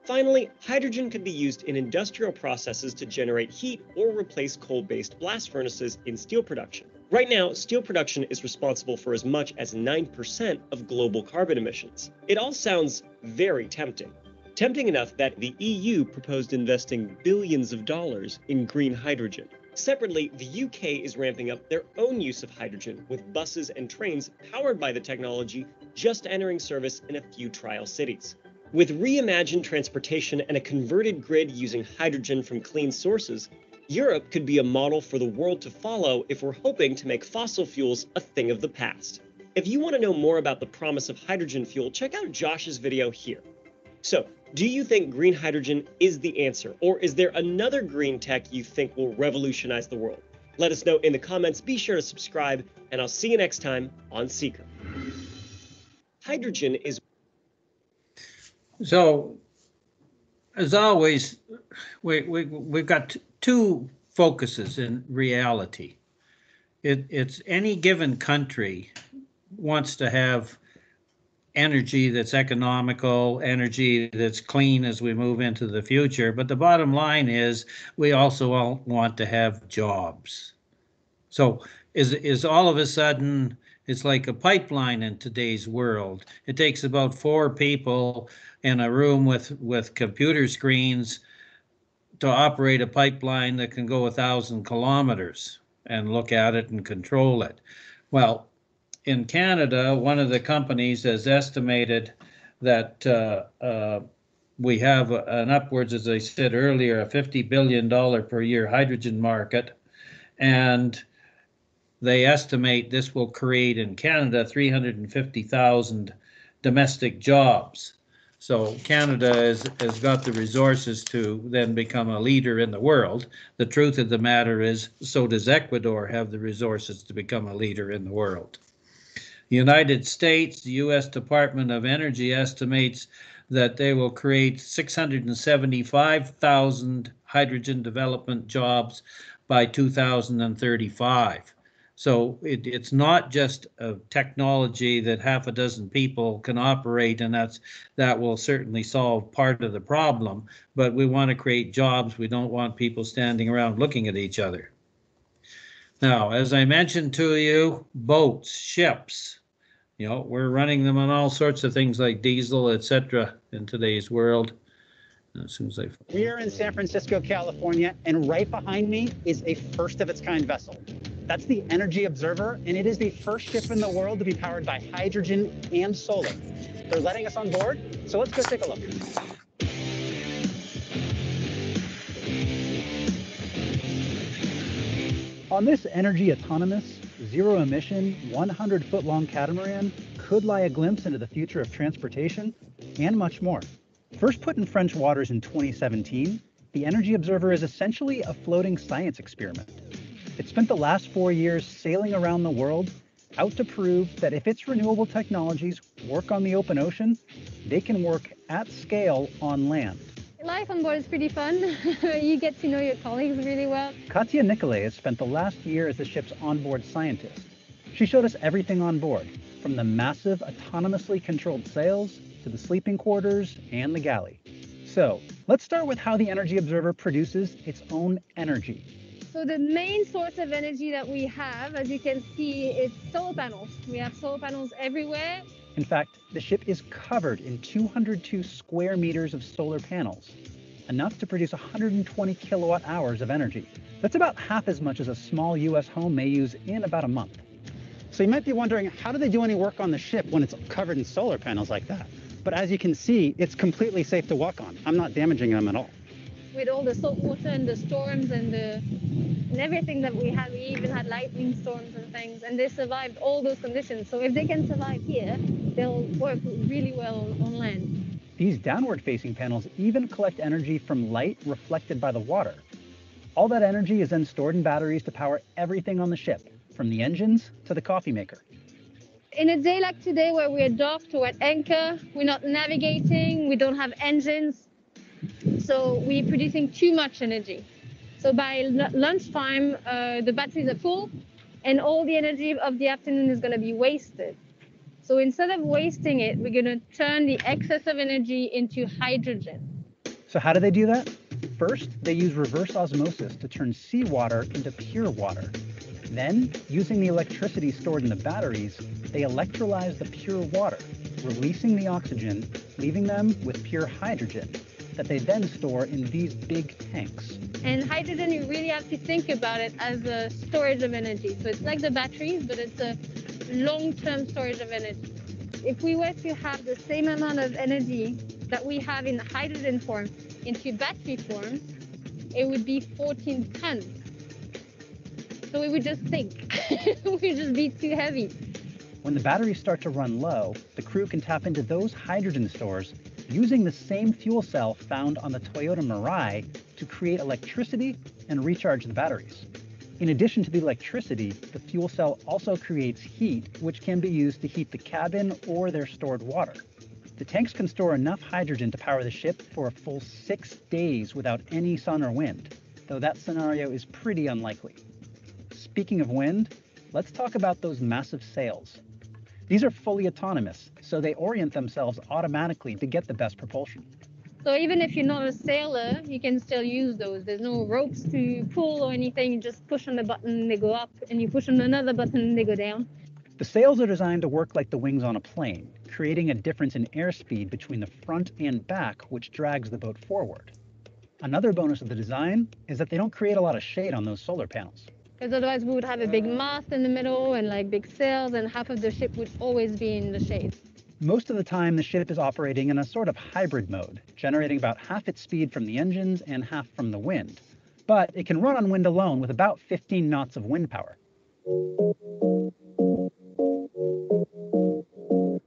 Finally, hydrogen could be used in industrial processes to generate heat or replace coal-based blast furnaces in steel production. Right now, steel production is responsible for as much as 9% of global carbon emissions. It all sounds very tempting. Tempting enough that the EU proposed investing billions of dollars in green hydrogen. Separately, the UK is ramping up their own use of hydrogen, with buses and trains powered by the technology just entering service in a few trial cities. With reimagined transportation and a converted grid using hydrogen from clean sources, Europe could be a model for the world to follow if we're hoping to make fossil fuels a thing of the past. If you want to know more about the promise of hydrogen fuel, check out Josh's video here. So, do you think green hydrogen is the answer, or is there another green tech you think will revolutionize the world? Let us know in the comments, be sure to subscribe, and I'll see you next time on Seeker. Hydrogen is... So, as always, we've got two focuses in reality. It's any given country wants to have energy that's economical, energy that's clean as we move into the future. But the bottom line is we also all want to have jobs. So is all of a sudden, it's like a pipeline in today's world. It takes about 4 people in a room with computer screens to operate a pipeline that can go 1,000 kilometers and look at it and control it. Well, in Canada, one of the companies has estimated that we have an upwards, as I said earlier, a $50 billion per year hydrogen market, and they estimate this will create in Canada 350,000 domestic jobs. So Canada has got the resources to then become a leader in the world. The truth of the matter is, so does Ecuador have the resources to become a leader in the world. The United States, the U.S. Department of Energy estimates that they will create 675,000 hydrogen development jobs by 2035. So it's not just a technology that half a dozen people can operate, and that will certainly solve part of the problem, but we want to create jobs. We don't want people standing around looking at each other. Now, as I mentioned to you, boats, ships, you know, we're running them on all sorts of things like diesel, etc. in today's world. As soon as we are in San Francisco, California, and right behind me is a first of its kind vessel. That's the Energy Observer, and it is the first ship in the world to be powered by hydrogen and solar. They're letting us on board, so let's go take a look. On this energy autonomous, zero-emission, 100-foot-long catamaran could lie a glimpse into the future of transportation and much more. First put in French waters in 2017, the Energy Observer is essentially a floating science experiment. It spent the last 4 years sailing around the world, out to prove that if its renewable technologies work on the open ocean, they can work at scale on land. Life on board is pretty fun. You get to know your colleagues really well. Katia Nicolay has spent the last year as the ship's onboard scientist. She showed us everything on board, from the massive autonomously controlled sails to the sleeping quarters and the galley. So let's start with how the Energy Observer produces its own energy. So the main source of energy that we have, as you can see, is solar panels. We have solar panels everywhere. In fact, the ship is covered in 202 square meters of solar panels, enough to produce 120 kilowatt hours of energy. That's about half as much as a small US home may use in about a month. So you might be wondering, how do they do any work on the ship when it's covered in solar panels like that? But as you can see, it's completely safe to walk on. I'm not damaging them at all. With all the salt water and the storms and everything that we had, we even had lightning storms and things, and they survived all those conditions. So if they can survive here, they'll work really well on land. These downward-facing panels even collect energy from light reflected by the water. All that energy is then stored in batteries to power everything on the ship, from the engines to the coffee maker. In a day like today where we're docked or at anchor, we're not navigating, we don't have engines, so we're producing too much energy. So by lunchtime, the batteries are full, and all the energy of the afternoon is going to be wasted. So instead of wasting it, we're going to turn the excess of energy into hydrogen. So how do they do that? First, they use reverse osmosis to turn seawater into pure water. Then, using the electricity stored in the batteries, they electrolyze the pure water, releasing the oxygen, leaving them with pure hydrogen that they then store in these big tanks. And hydrogen, you really have to think about it as a storage of energy. So it's like the batteries, but it's a long-term storage of energy. If we were to have the same amount of energy that we have in hydrogen form into battery form, it would be 14 tons. So we would just sink. We'd just be too heavy. When the batteries start to run low, the crew can tap into those hydrogen stores using the same fuel cell found on the Toyota Mirai to create electricity and recharge the batteries. In addition to the electricity, the fuel cell also creates heat, which can be used to heat the cabin or their stored water. The tanks can store enough hydrogen to power the ship for a full 6 days without any sun or wind, though that scenario is pretty unlikely. Speaking of wind, let's talk about those massive sails. These are fully autonomous, so they orient themselves automatically to get the best propulsion. So even if you're not a sailor, you can still use those. There's no ropes to pull or anything. You just push on the button, they go up, and you push on another button, they go down. The sails are designed to work like the wings on a plane, creating a difference in airspeed between the front and back, which drags the boat forward. Another bonus of the design is that they don't create a lot of shade on those solar panels. Because otherwise we would have a big mast in the middle and like big sails, and half of the ship would always be in the shade. Most of the time, the ship is operating in a sort of hybrid mode, generating about half its speed from the engines and half from the wind. But it can run on wind alone with about 15 knots of wind power.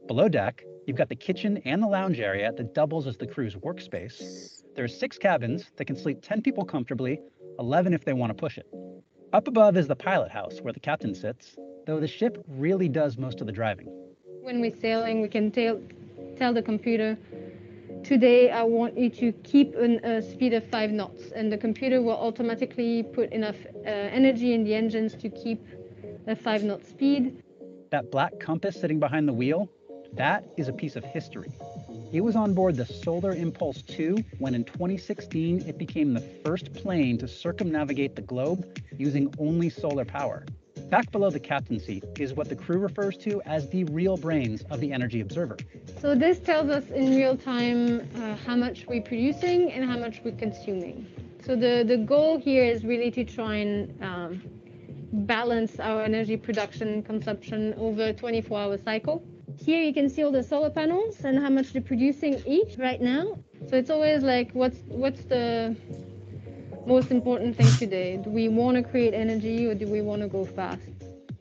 Below deck, you've got the kitchen and the lounge area that doubles as the crew's workspace. There are 6 cabins that can sleep 10 people comfortably, 11 if they want to push it. Up above is the pilot house where the captain sits, though the ship really does most of the driving. When we're sailing, we can tell the computer, today I want you to keep a speed of 5 knots, and the computer will automatically put enough energy in the engines to keep a 5 knot speed. That black compass sitting behind the wheel, that is a piece of history. It was on board the Solar Impulse 2 when in 2016 it became the first plane to circumnavigate the globe using only solar power. Back below the captain's seat is what the crew refers to as the real brains of the Energy Observer. So this tells us in real time how much we're producing and how much we're consuming. So the goal here is really to try and balance our energy production and consumption over a 24-hour cycle. Here you can see all the solar panels and how much they're producing each right now. So it's always like, what's the most important thing today? Do we want to create energy or do we want to go fast?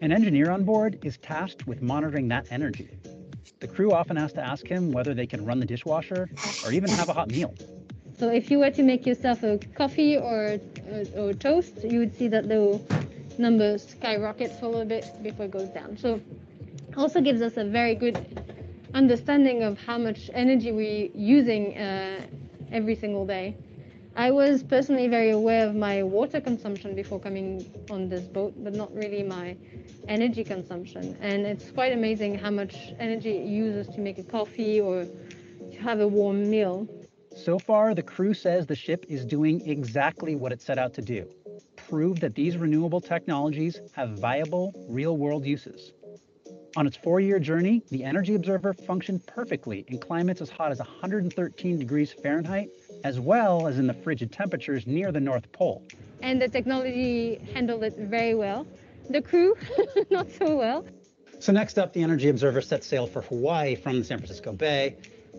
An engineer on board is tasked with monitoring that energy. The crew often has to ask him whether they can run the dishwasher or even have a hot meal. So if you were to make yourself a coffee or toast, you would see that the numbers skyrocket for a little bit before it goes down. So also gives us a very good understanding of how much energy we're using every single day. I was personally very aware of my water consumption before coming on this boat, but not really my energy consumption. And it's quite amazing how much energy it uses to make a coffee or to have a warm meal. So far, the crew says the ship is doing exactly what it set out to do: prove that these renewable technologies have viable, real-world uses. On its 4-year journey, the Energy Observer functioned perfectly in climates as hot as 113 degrees Fahrenheit, as well as in the frigid temperatures near the North Pole. And the technology handled it very well. The crew, not so well. So next up, the Energy Observer set sail for Hawaii from the San Francisco Bay.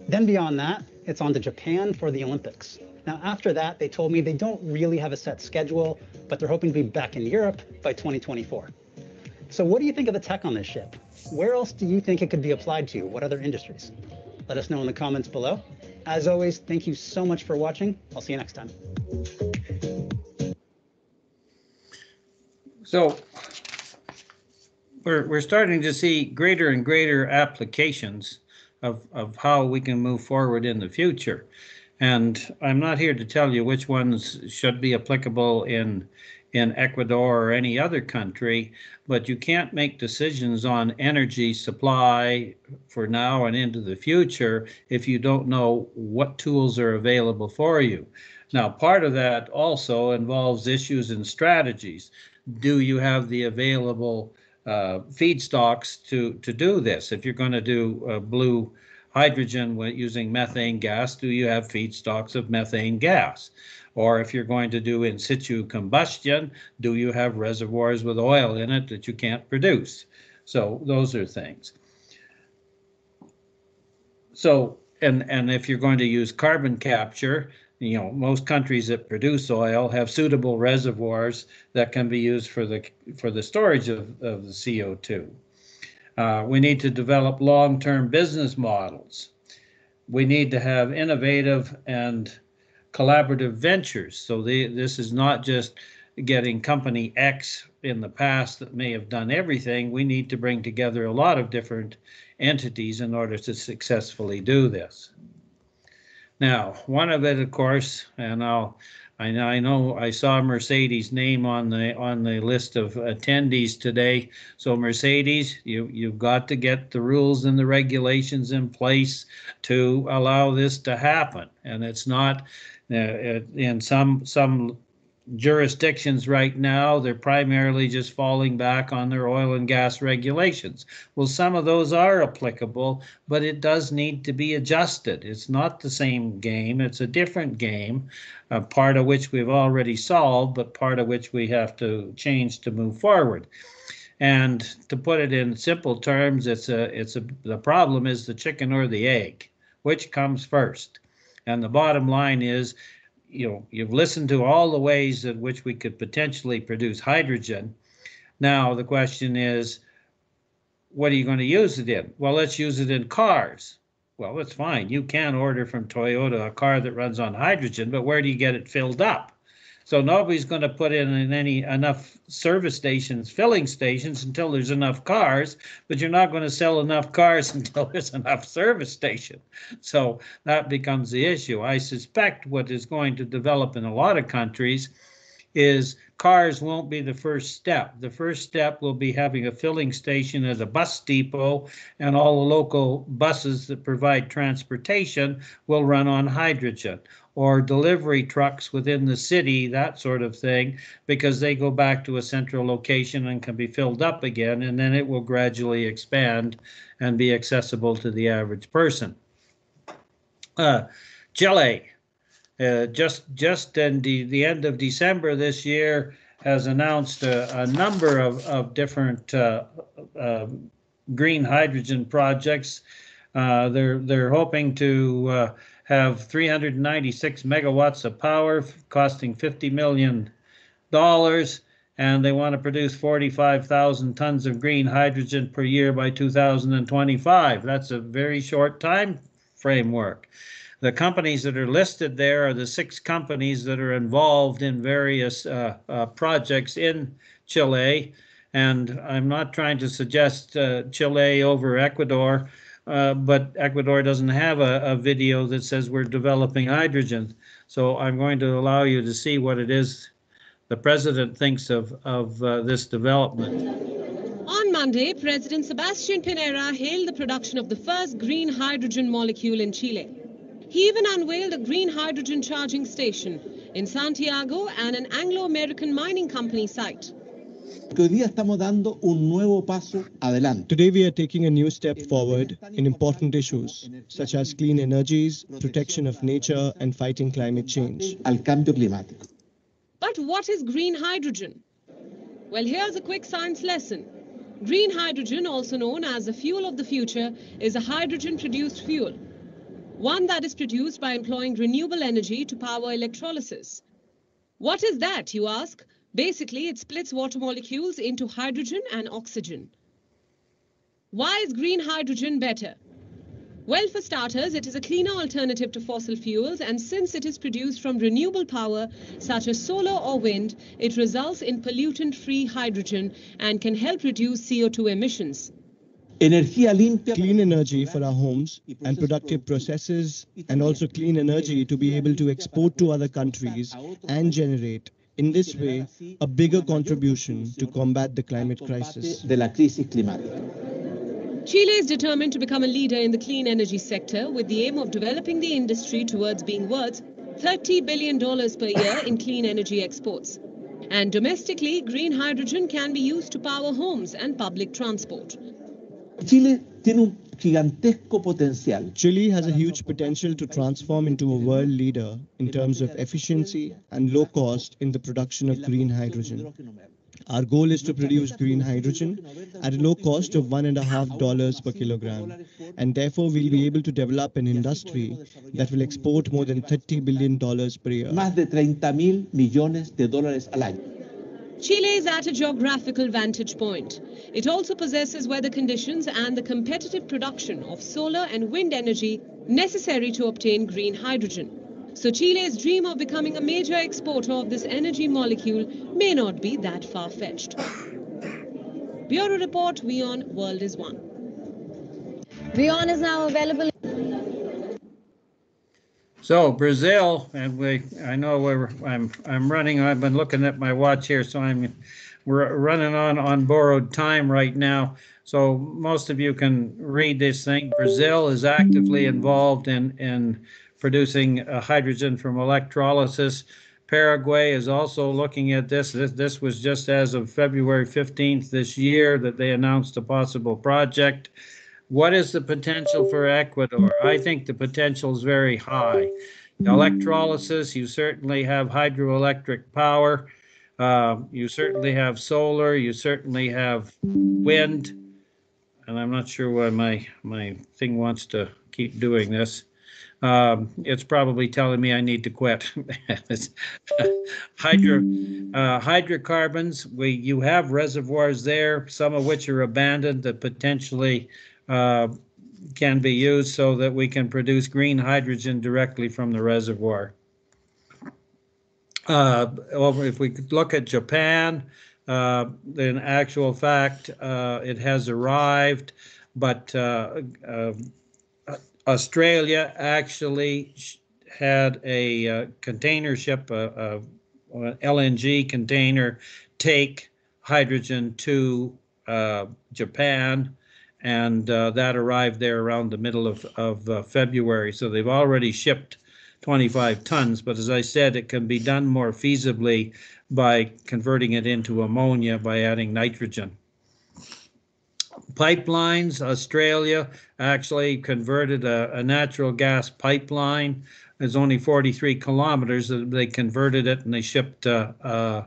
Then beyond that, it's on to Japan for the Olympics. Now, after that, they told me they don't really have a set schedule, but they're hoping to be back in Europe by 2024. So what do you think of the tech on this ship? Where else do you think it could be applied to? What other industries? Let us know in the comments below. As always, thank you so much for watching. I'll see you next time. So we're starting to see greater and greater applications of how we can move forward in the future. And I'm not here to tell you which ones should be applicable in Ecuador or any other country, but you can't make decisions on energy supply for now and into the future if you don't know what tools are available for you. Now, part of that also involves issues and strategies. Do you have the available feedstocks to do this? If you're going to do blue hydrogen using methane gas, do you have feedstocks of methane gas? Or if you're going to do in situ combustion, do you have reservoirs with oil in it that you can't produce? So those are things. So, and if you're going to use carbon capture, you know, most countries that produce oil have suitable reservoirs that can be used for the storage of the CO2. We need to develop long-term business models. We need to have innovative and collaborative ventures. So this is not just getting company X in the past that may have done everything. We need to bring together a lot of different entities in order to successfully do this. Now, one of it, of course, and I know I saw Mercedes' name on the list of attendees today. So Mercedes, you've got to get the rules and the regulations in place to allow this to happen. And it's not in some jurisdictions right now, they're primarily just falling back on their oil and gas regulations. Well, some of those are applicable, but it does need to be adjusted. It's not the same game. It's a different game, part of which we've already solved, but part of which we have to change to move forward. And to put it in simple terms, the problem is the chicken or the egg, which comes first. And the bottom line is, you've listened to all the ways in which we could potentially produce hydrogen. Now the question is, what are you going to use it in? Well, let's use it in cars. Well, that's fine. You can order from Toyota a car that runs on hydrogen, but where do you get it filled up? So nobody's going to put in enough service stations, filling stations, until there's enough cars, but you're not going to sell enough cars until there's enough service station. So that becomes the issue. I suspect what is going to develop in a lot of countries is cars won't be the first step. The first step will be having a filling station at a bus depot, and all the local buses that provide transportation will run on hydrogen, or delivery trucks within the city, that sort of thing, because they go back to a central location and can be filled up again, and then it will gradually expand and be accessible to the average person. Chile, just in the end of December this year, has announced a number of different green hydrogen projects. They're hoping to have 396 megawatts of power costing $50 million, and they want to produce 45,000 tons of green hydrogen per year by 2025. That's a very short time framework. The companies that are listed there are the 6 companies that are involved in various projects in Chile. And I'm not trying to suggest Chile over Ecuador, but Ecuador doesn't have a video that says we're developing hydrogen. So I'm going to allow you to see what it is the president thinks of this development. On Monday, President Sebastián Pinera hailed the production of the first green hydrogen molecule in Chile. He even unveiled a green hydrogen charging station in Santiago and an Anglo-American mining company site. Today we are taking a new step forward in important issues such as clean energies, protection of nature, and fighting climate change. But what is green hydrogen? Well, here's a quick science lesson. Green hydrogen, also known as the fuel of the future, is a hydrogen-produced fuel. One that is produced by employing renewable energy to power electrolysis. What is that, you ask? Basically, it splits water molecules into hydrogen and oxygen. Why is green hydrogen better? Well, for starters, it is a cleaner alternative to fossil fuels, and since it is produced from renewable power, such as solar or wind, it results in pollutant-free hydrogen and can help reduce CO2 emissions. Clean energy for our homes and productive processes, and also clean energy to be able to export to other countries and generate, in this way, a bigger contribution to combat the climate crisis. Chile is determined to become a leader in the clean energy sector with the aim of developing the industry towards being worth $30 billion per year in clean energy exports. And domestically, green hydrogen can be used to power homes and public transport. Chile has a huge potential to transform into a world leader in terms of efficiency and low cost in the production of green hydrogen. Our goal is to produce green hydrogen at a low cost of $1.50 per kilogram, and therefore we'll be able to develop an industry that will export more than $30 billion per year. Chile is at a geographical vantage point. It also possesses weather conditions and the competitive production of solar and wind energy necessary to obtain green hydrogen. So Chile's dream of becoming a major exporter of this energy molecule may not be that far-fetched. Bureau Report, WION, World is One. WION is now available. So Brazil, and I know I'm running. I've been looking at my watch here, so we're running on borrowed time right now. So most of you can read this thing. Brazil is actively involved in producing hydrogen from electrolysis. Paraguay is also looking at this. This was just as of February 15th this year that they announced a possible project. What is the potential for Ecuador? I think the potential is very high. Electrolysis, you certainly have hydroelectric power. You certainly have solar. You certainly have wind. And I'm not sure why my thing wants to keep doing this. It's probably telling me I need to quit. Hydrocarbons, you have reservoirs there, some of which are abandoned that potentially can be used so that we can produce green hydrogen directly from the reservoir. If we could look at Japan, in actual fact, it has arrived, but Australia actually had a container ship, an LNG container, take hydrogen to Japan, and that arrived there around the middle of February. So they've already shipped 25 tons, but as I said, it can be done more feasibly by converting it into ammonia by adding nitrogen. Pipelines, Australia actually converted a natural gas pipeline. There's only 43 kilometers. They converted it and they shipped the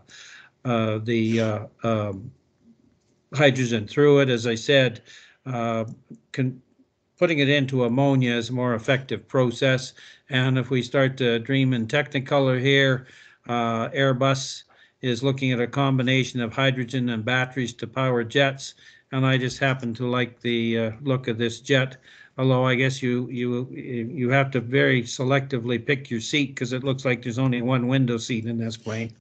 hydrogen through it. As I said, putting it into ammonia is a more effective process. And if we start to dream in Technicolor here, Airbus is looking at a combination of hydrogen and batteries to power jets. And I just happen to like the look of this jet, although I guess you have to very selectively pick your seat because it looks like there's only one window seat in this plane.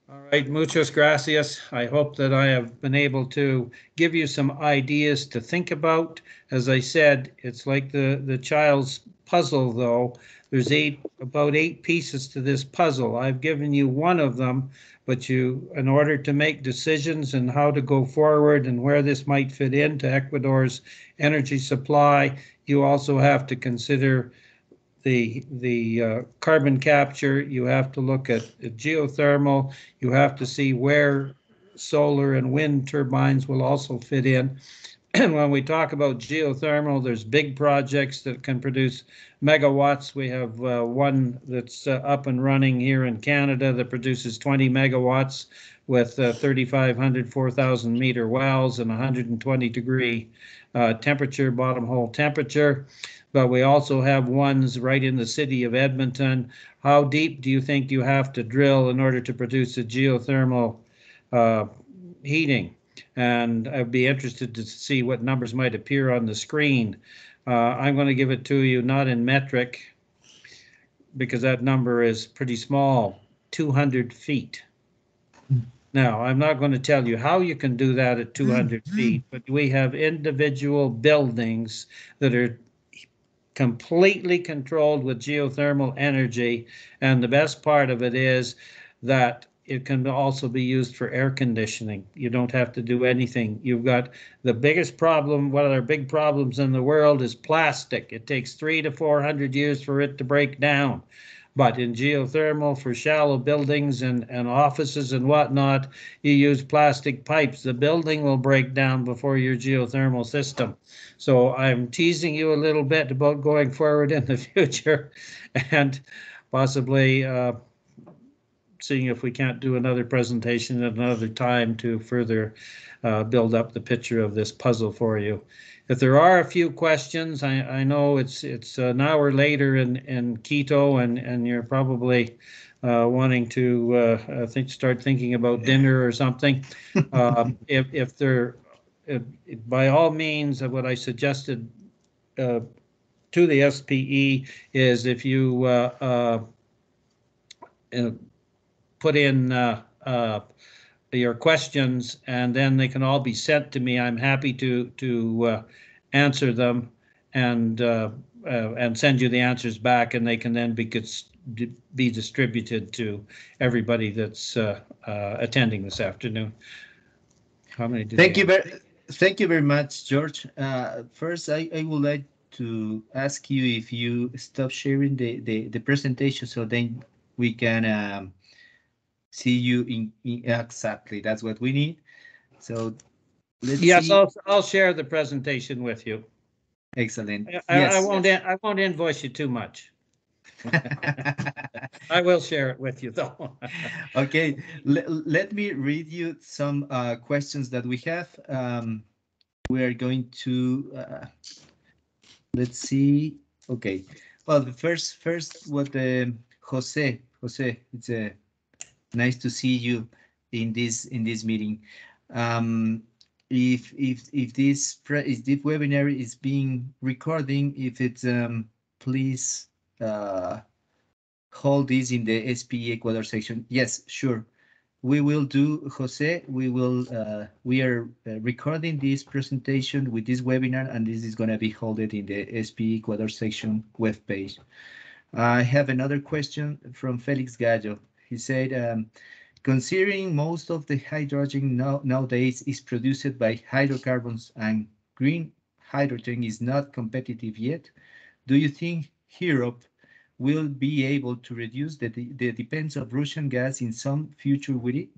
All right, muchas gracias. I hope that I have been able to give you some ideas to think about. As I said, it's like the child's puzzle, though. There's about eight pieces to this puzzle. I've given you one of them, but in order to make decisions and how to go forward and where this might fit into Ecuador's energy supply, you also have to consider the carbon capture. You have to look at geothermal. You have to see where solar and wind turbines will also fit in. And when we talk about geothermal, there's big projects that can produce megawatts. We have one that's up and running here in Canada that produces 20 megawatts with 3,500, 4,000 meter wells and 120 degree temperature, bottom hole temperature. But we also have ones right in the city of Edmonton. How deep do you think you have to drill in order to produce a geothermal heating? And I'd be interested to see what numbers might appear on the screen. I'm going to give it to you not in metric, because that number is pretty small, 200 feet. Now, I'm not going to tell you how you can do that at 200 feet, but we have individual buildings that are completely controlled with geothermal energy. And the best part of it is that it can also be used for air conditioning. You don't have to do anything. You've got the biggest problem, one of our big problems in the world is plastic. It takes 300 to 400 years for it to break down. But in geothermal, for shallow buildings and offices and whatnot, you use plastic pipes. The building will break down before your geothermal system. So I'm teasing you a little bit about going forward in the future and possibly seeing if we can't do another presentation at another time to further build up the picture of this puzzle for you. If there are a few questions, I know it's an hour later in Quito, and you're probably wanting to start thinking about dinner or something. By all means, what I suggested to the SPE is if you put in your questions, and then they can all be sent to me. I'm happy to answer them and send you the answers back, and they can then be distributed to everybody that's attending this afternoon. How many? Thank you very much, George. First, I would like to ask you if you stop sharing the presentation, so then we can see you in exactly. That's what we need. So let's yes, see. I'll share the presentation with you. Excellent. I won't invoice you too much. I will share it with you though. Okay, let me read you some questions that we have. We are going to let's see. Okay, well, the first what Jose, it's nice to see you in this meeting. If this webinar is being recording, if it's please hold this in the SPE Ecuador section. Yes, sure. We will do, Jose. We will. We are recording this presentation with this webinar, and this is going to be held in the SPE Ecuador section webpage. I have another question from Felix Gallo. He said, considering most of the hydrogen nowadays is produced by hydrocarbons and green hydrogen is not competitive yet, do you think Europe will be able to reduce the dependence of Russian gas in some future with it?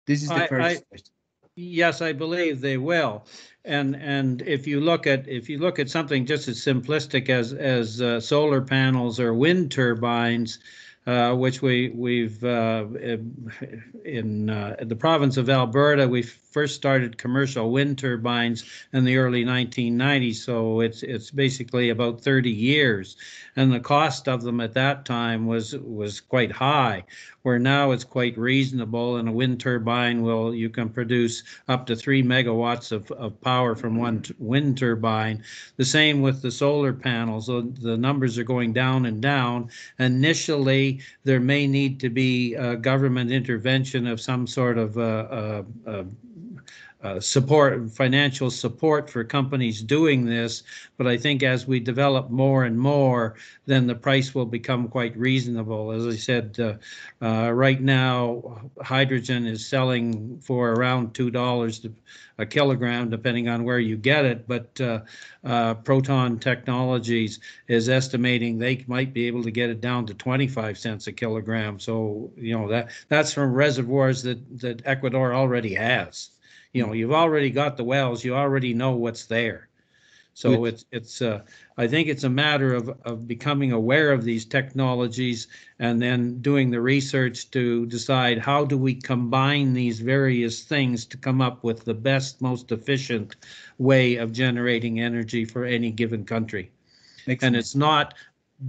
This is the first question. Yes, I believe they will. And if you look at something just as simplistic as solar panels or wind turbines, which we've in the province of Alberta, we first started commercial wind turbines in the early 1990s. So it's basically about 30 years, and the cost of them at that time was quite high. Where now it's quite reasonable, and a wind turbine you can produce up to 3 megawatts of power from one wind turbine. The same with the solar panels. The numbers are going down and down. Initially, there may need to be government intervention of some sort of financial support for companies doing this, but I think as we develop more and more, then the price will become quite reasonable. As I said, right now, hydrogen is selling for around $2 a kilogram, depending on where you get it, but Proton Technologies is estimating they might be able to get it down to 25 cents a kilogram. So, that's from reservoirs that Ecuador already has. You've already got the wells, you already know what's there. So it's I think it's a matter of becoming aware of these technologies and then doing the research to decide how do we combine these various things to come up with the best, most efficient way of generating energy for any given country. Excellent. And it's not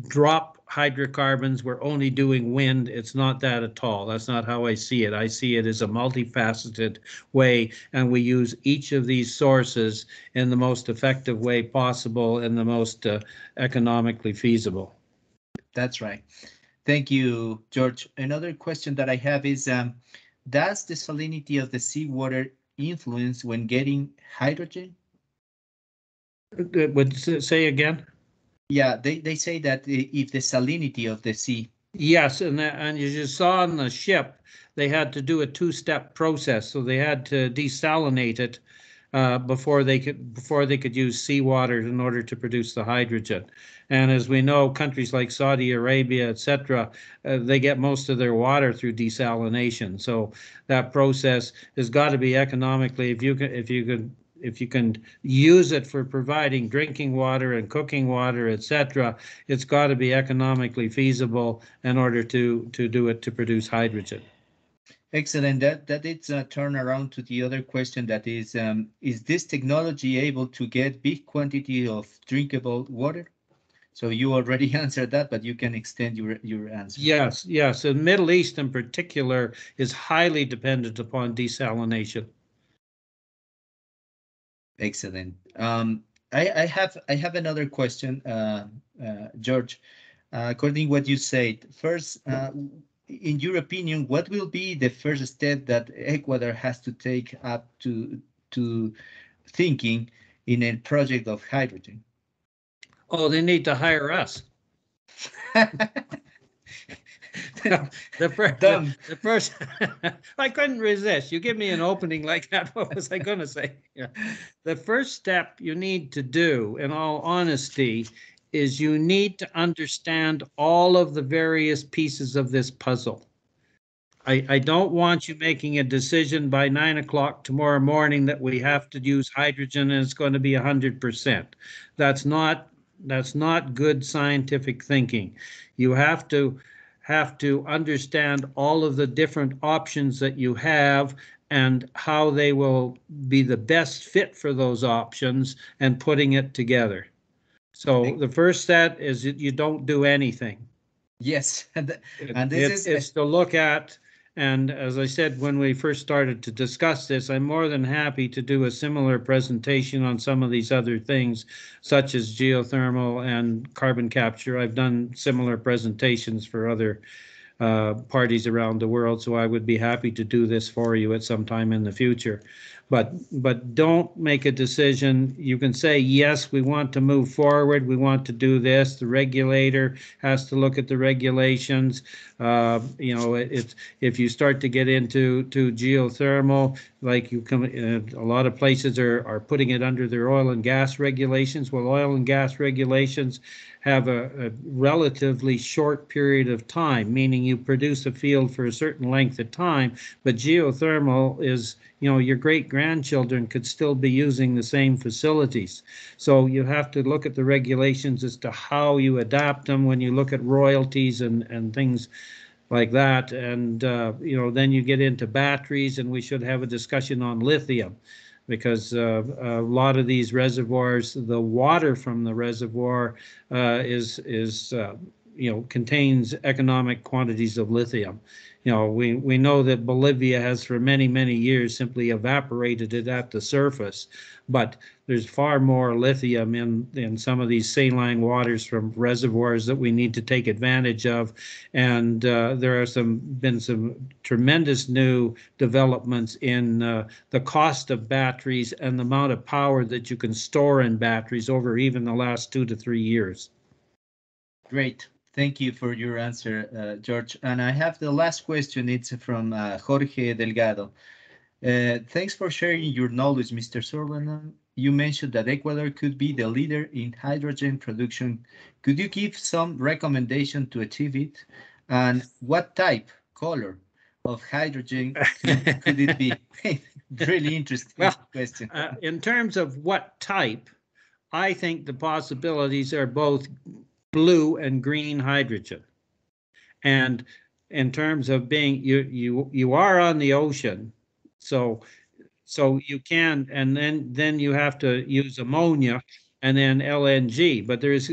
drop hydrocarbons, we're only doing wind. It's not that at all. That's not how I see it. I see it as a multifaceted way, and we use each of these sources in the most effective way possible and the most economically feasible. That's right. Thank you, George. Another question that I have is, does the salinity of the seawater influence when getting hydrogen? Say again? Yeah, they say that if the salinity of the sea. Yes, and as you saw on the ship, they had to do a two-step process. So they had to desalinate it before they could use seawater in order to produce the hydrogen. And as we know, countries like Saudi Arabia, etc., they get most of their water through desalination. So that process has got to be economically, if you can use it for providing drinking water and cooking water, etc., it's got to be economically feasible in order to do it to produce hydrogen. Excellent. That it's a turn around to the other question that is this technology able to get big quantity of drinkable water? So you already answered that, but you can extend your answer. Yes. The Middle East in particular is highly dependent upon desalination. Excellent. I have another question, George. According to what you said, first, in your opinion, what will be the first step that Ecuador has to take up to thinking in a project of hydrogen? Oh, they need to hire us. The first, I couldn't resist. You give me an opening like that, what was I going to say? Yeah. The first step you need to do, in all honesty, is you need to understand all of the various pieces of this puzzle. I don't want you making a decision by 9 o'clock tomorrow morning that we have to use hydrogen and it's going to be 100%. That's not good scientific thinking. You have to understand all of the different options that you have and how they will be the best fit for those options and putting it together. So the first step is that you don't do anything. Yes, and it's to look at. And as I said, when we first started to discuss this, I'm more than happy to do a similar presentation on some of these other things, such as geothermal and carbon capture. I've done similar presentations for other parties around the world, so I would be happy to do this for you at some time in the future. But don't make a decision. You can say, yes, we want to move forward. We want to do this. The regulator has to look at the regulations. You know, if you start to get into geothermal, like you come, a lot of places are putting it under their oil and gas regulations. Well, oil and gas regulations have a relatively short period of time, meaning you produce a field for a certain length of time, but geothermal is, you know, your great-grandchildren could still be using the same facilities. So you have to look at the regulations as to how you adapt them when you look at royalties and things like that. And, you know, then you get into batteries, and we should have a discussion on lithium, because a lot of these reservoirs, the water from the reservoir you know, contains economic quantities of lithium. You know, we know that Bolivia has for many, many years simply evaporated it at the surface, but there's far more lithium in some of these saline waters from reservoirs that we need to take advantage of. And there are been some tremendous new developments in the cost of batteries and the amount of power that you can store in batteries over even the last 2 to 3 years. Great. Thank you for your answer, George. And I have the last question. It's from Jorge Delgado. Thanks for sharing your knowledge, Mr. Sutherland. You mentioned that Ecuador could be the leader in hydrogen production. Could you give some recommendation to achieve it? And what type, color of hydrogen could it be? Really interesting question. In terms of what type, I think the possibilities are both blue and green hydrogen. And in terms of being, you are on the ocean, so you can, and then you have to use ammonia and then LNG. But there's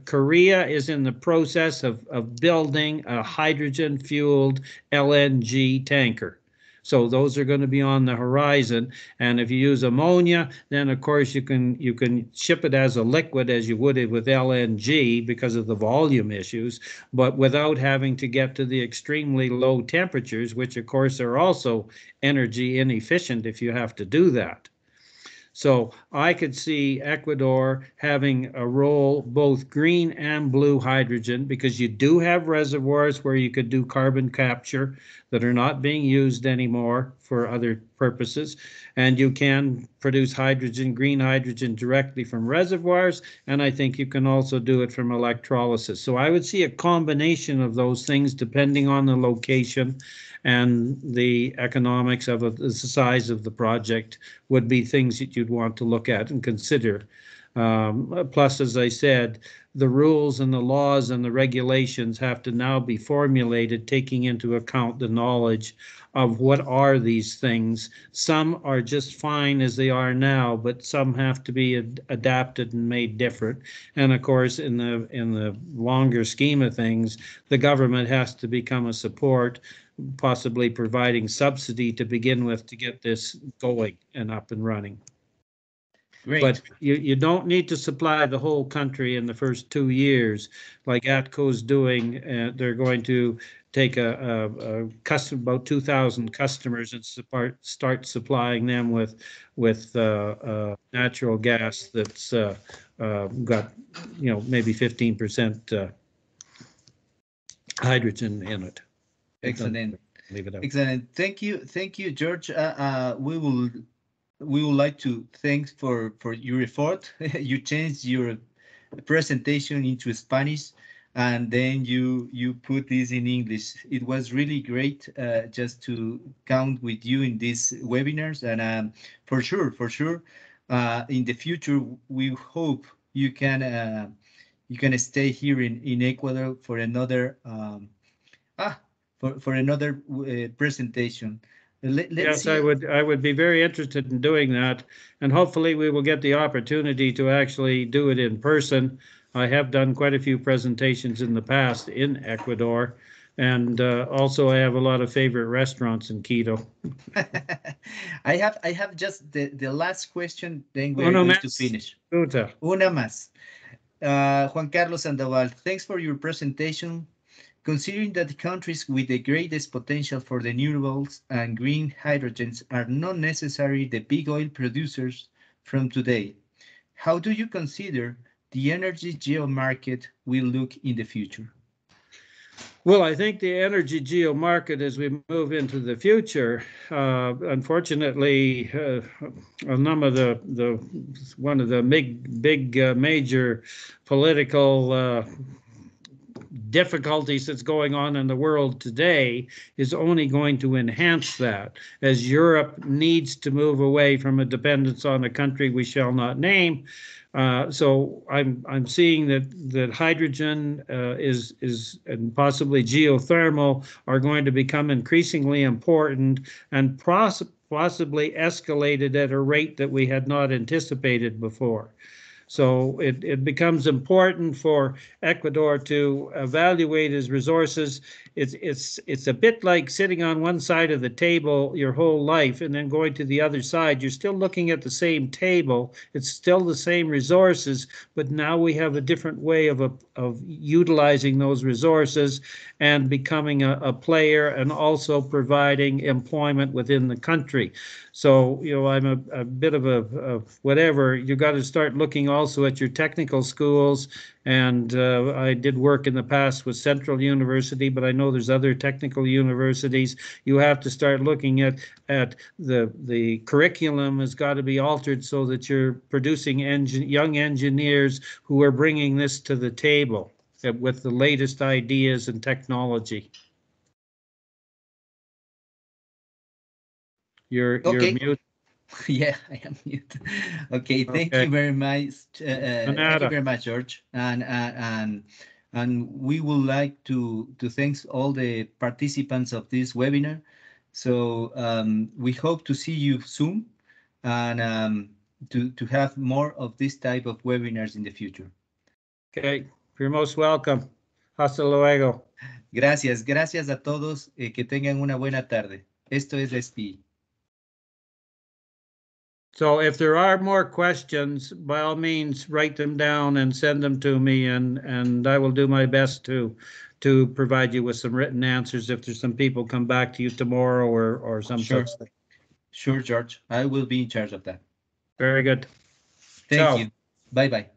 Korea is in the process of building a hydrogen fueled LNG tanker. So those are going to be on the horizon. And if you use ammonia, then of course you can ship it as a liquid as you would it with LNG because of the volume issues, but without having to get to the extremely low temperatures, which of course are also energy inefficient if you have to do that. So I could see Ecuador having a role, both green and blue hydrogen, because you do have reservoirs where you could do carbon capture that are not being used anymore for other purposes. And you can produce hydrogen, green hydrogen, directly from reservoirs. And I think you can also do it from electrolysis. So I would see a combination of those things depending on the location and the economics of the size of the project would be things that you'd want to look at and consider. Plus, as I said, the rules and the laws and the regulations have to now be formulated taking into account the knowledge of what are these things. Some are just fine as they are now, but some have to be adapted and made different. And of course, in the longer scheme of things, the government has to become a support, possibly providing subsidy to begin with to get this going and up and running. Great. But you don't need to supply the whole country in the first 2 years like ATCO's doing. They're going to take about 2,000 customers and start supplying them with natural gas that's got, you know, maybe 15% hydrogen in it. Excellent. Leave it out. Excellent. Thank you, George. We would like to thank for your effort. You changed your presentation into Spanish, and then you put this in English. It was really great just to count with you in these webinars, and for sure, in the future we hope you can stay here in Ecuador for another for another presentation. Yes, I would be very interested in doing that, and hopefully we will get the opportunity to actually do it in person. I have done quite a few presentations in the past in Ecuador, and also I have a lot of favorite restaurants in Quito. I have just the last question, then we're going to finish. Una más. Juan Carlos Sandoval, thanks for your presentation. Considering that the countries with the greatest potential for renewables and green hydrogens are not necessarily the big oil producers from today, how do you consider the energy geo market will look in the future? Well, I think the energy geo market as we move into the future, unfortunately, one of the big major political difficulties that's going on in the world today is only going to enhance that, as Europe needs to move away from a dependence on a country we shall not name. So I'm seeing that hydrogen is and possibly geothermal are going to become increasingly important and possibly escalated at a rate that we had not anticipated before. So it becomes important for Ecuador to evaluate its resources. It's a bit like sitting on one side of the table your whole life and then going to the other side. You're still looking at the same table. It's still the same resources, but now we have a different way of utilizing those resources and becoming a player and also providing employment within the country. So, you know, I'm a bit of a whatever. You got to start looking also at your technical schools. And I did work in the past with Central University, but I know there's other technical universities. You have to start looking at the curriculum has got to be altered so that you're producing young engineers who are bringing this to the table with the latest ideas and technology. You're mute. Yeah, I am mute. Okay, thank you very much. Thank you very much, George. And we would like to thank all the participants of this webinar. So we hope to see you soon and to have more of this type of webinars in the future. Okay, you're most welcome. Hasta luego. Gracias a todos. Que tengan una buena tarde. Esto es SPE. So if there are more questions, by all means, write them down and send them to me, and I will do my best to provide you with some written answers if there's some people come back to you tomorrow or some such thing. Sure, George. I will be in charge of that. Very good. Thank you. Bye-bye.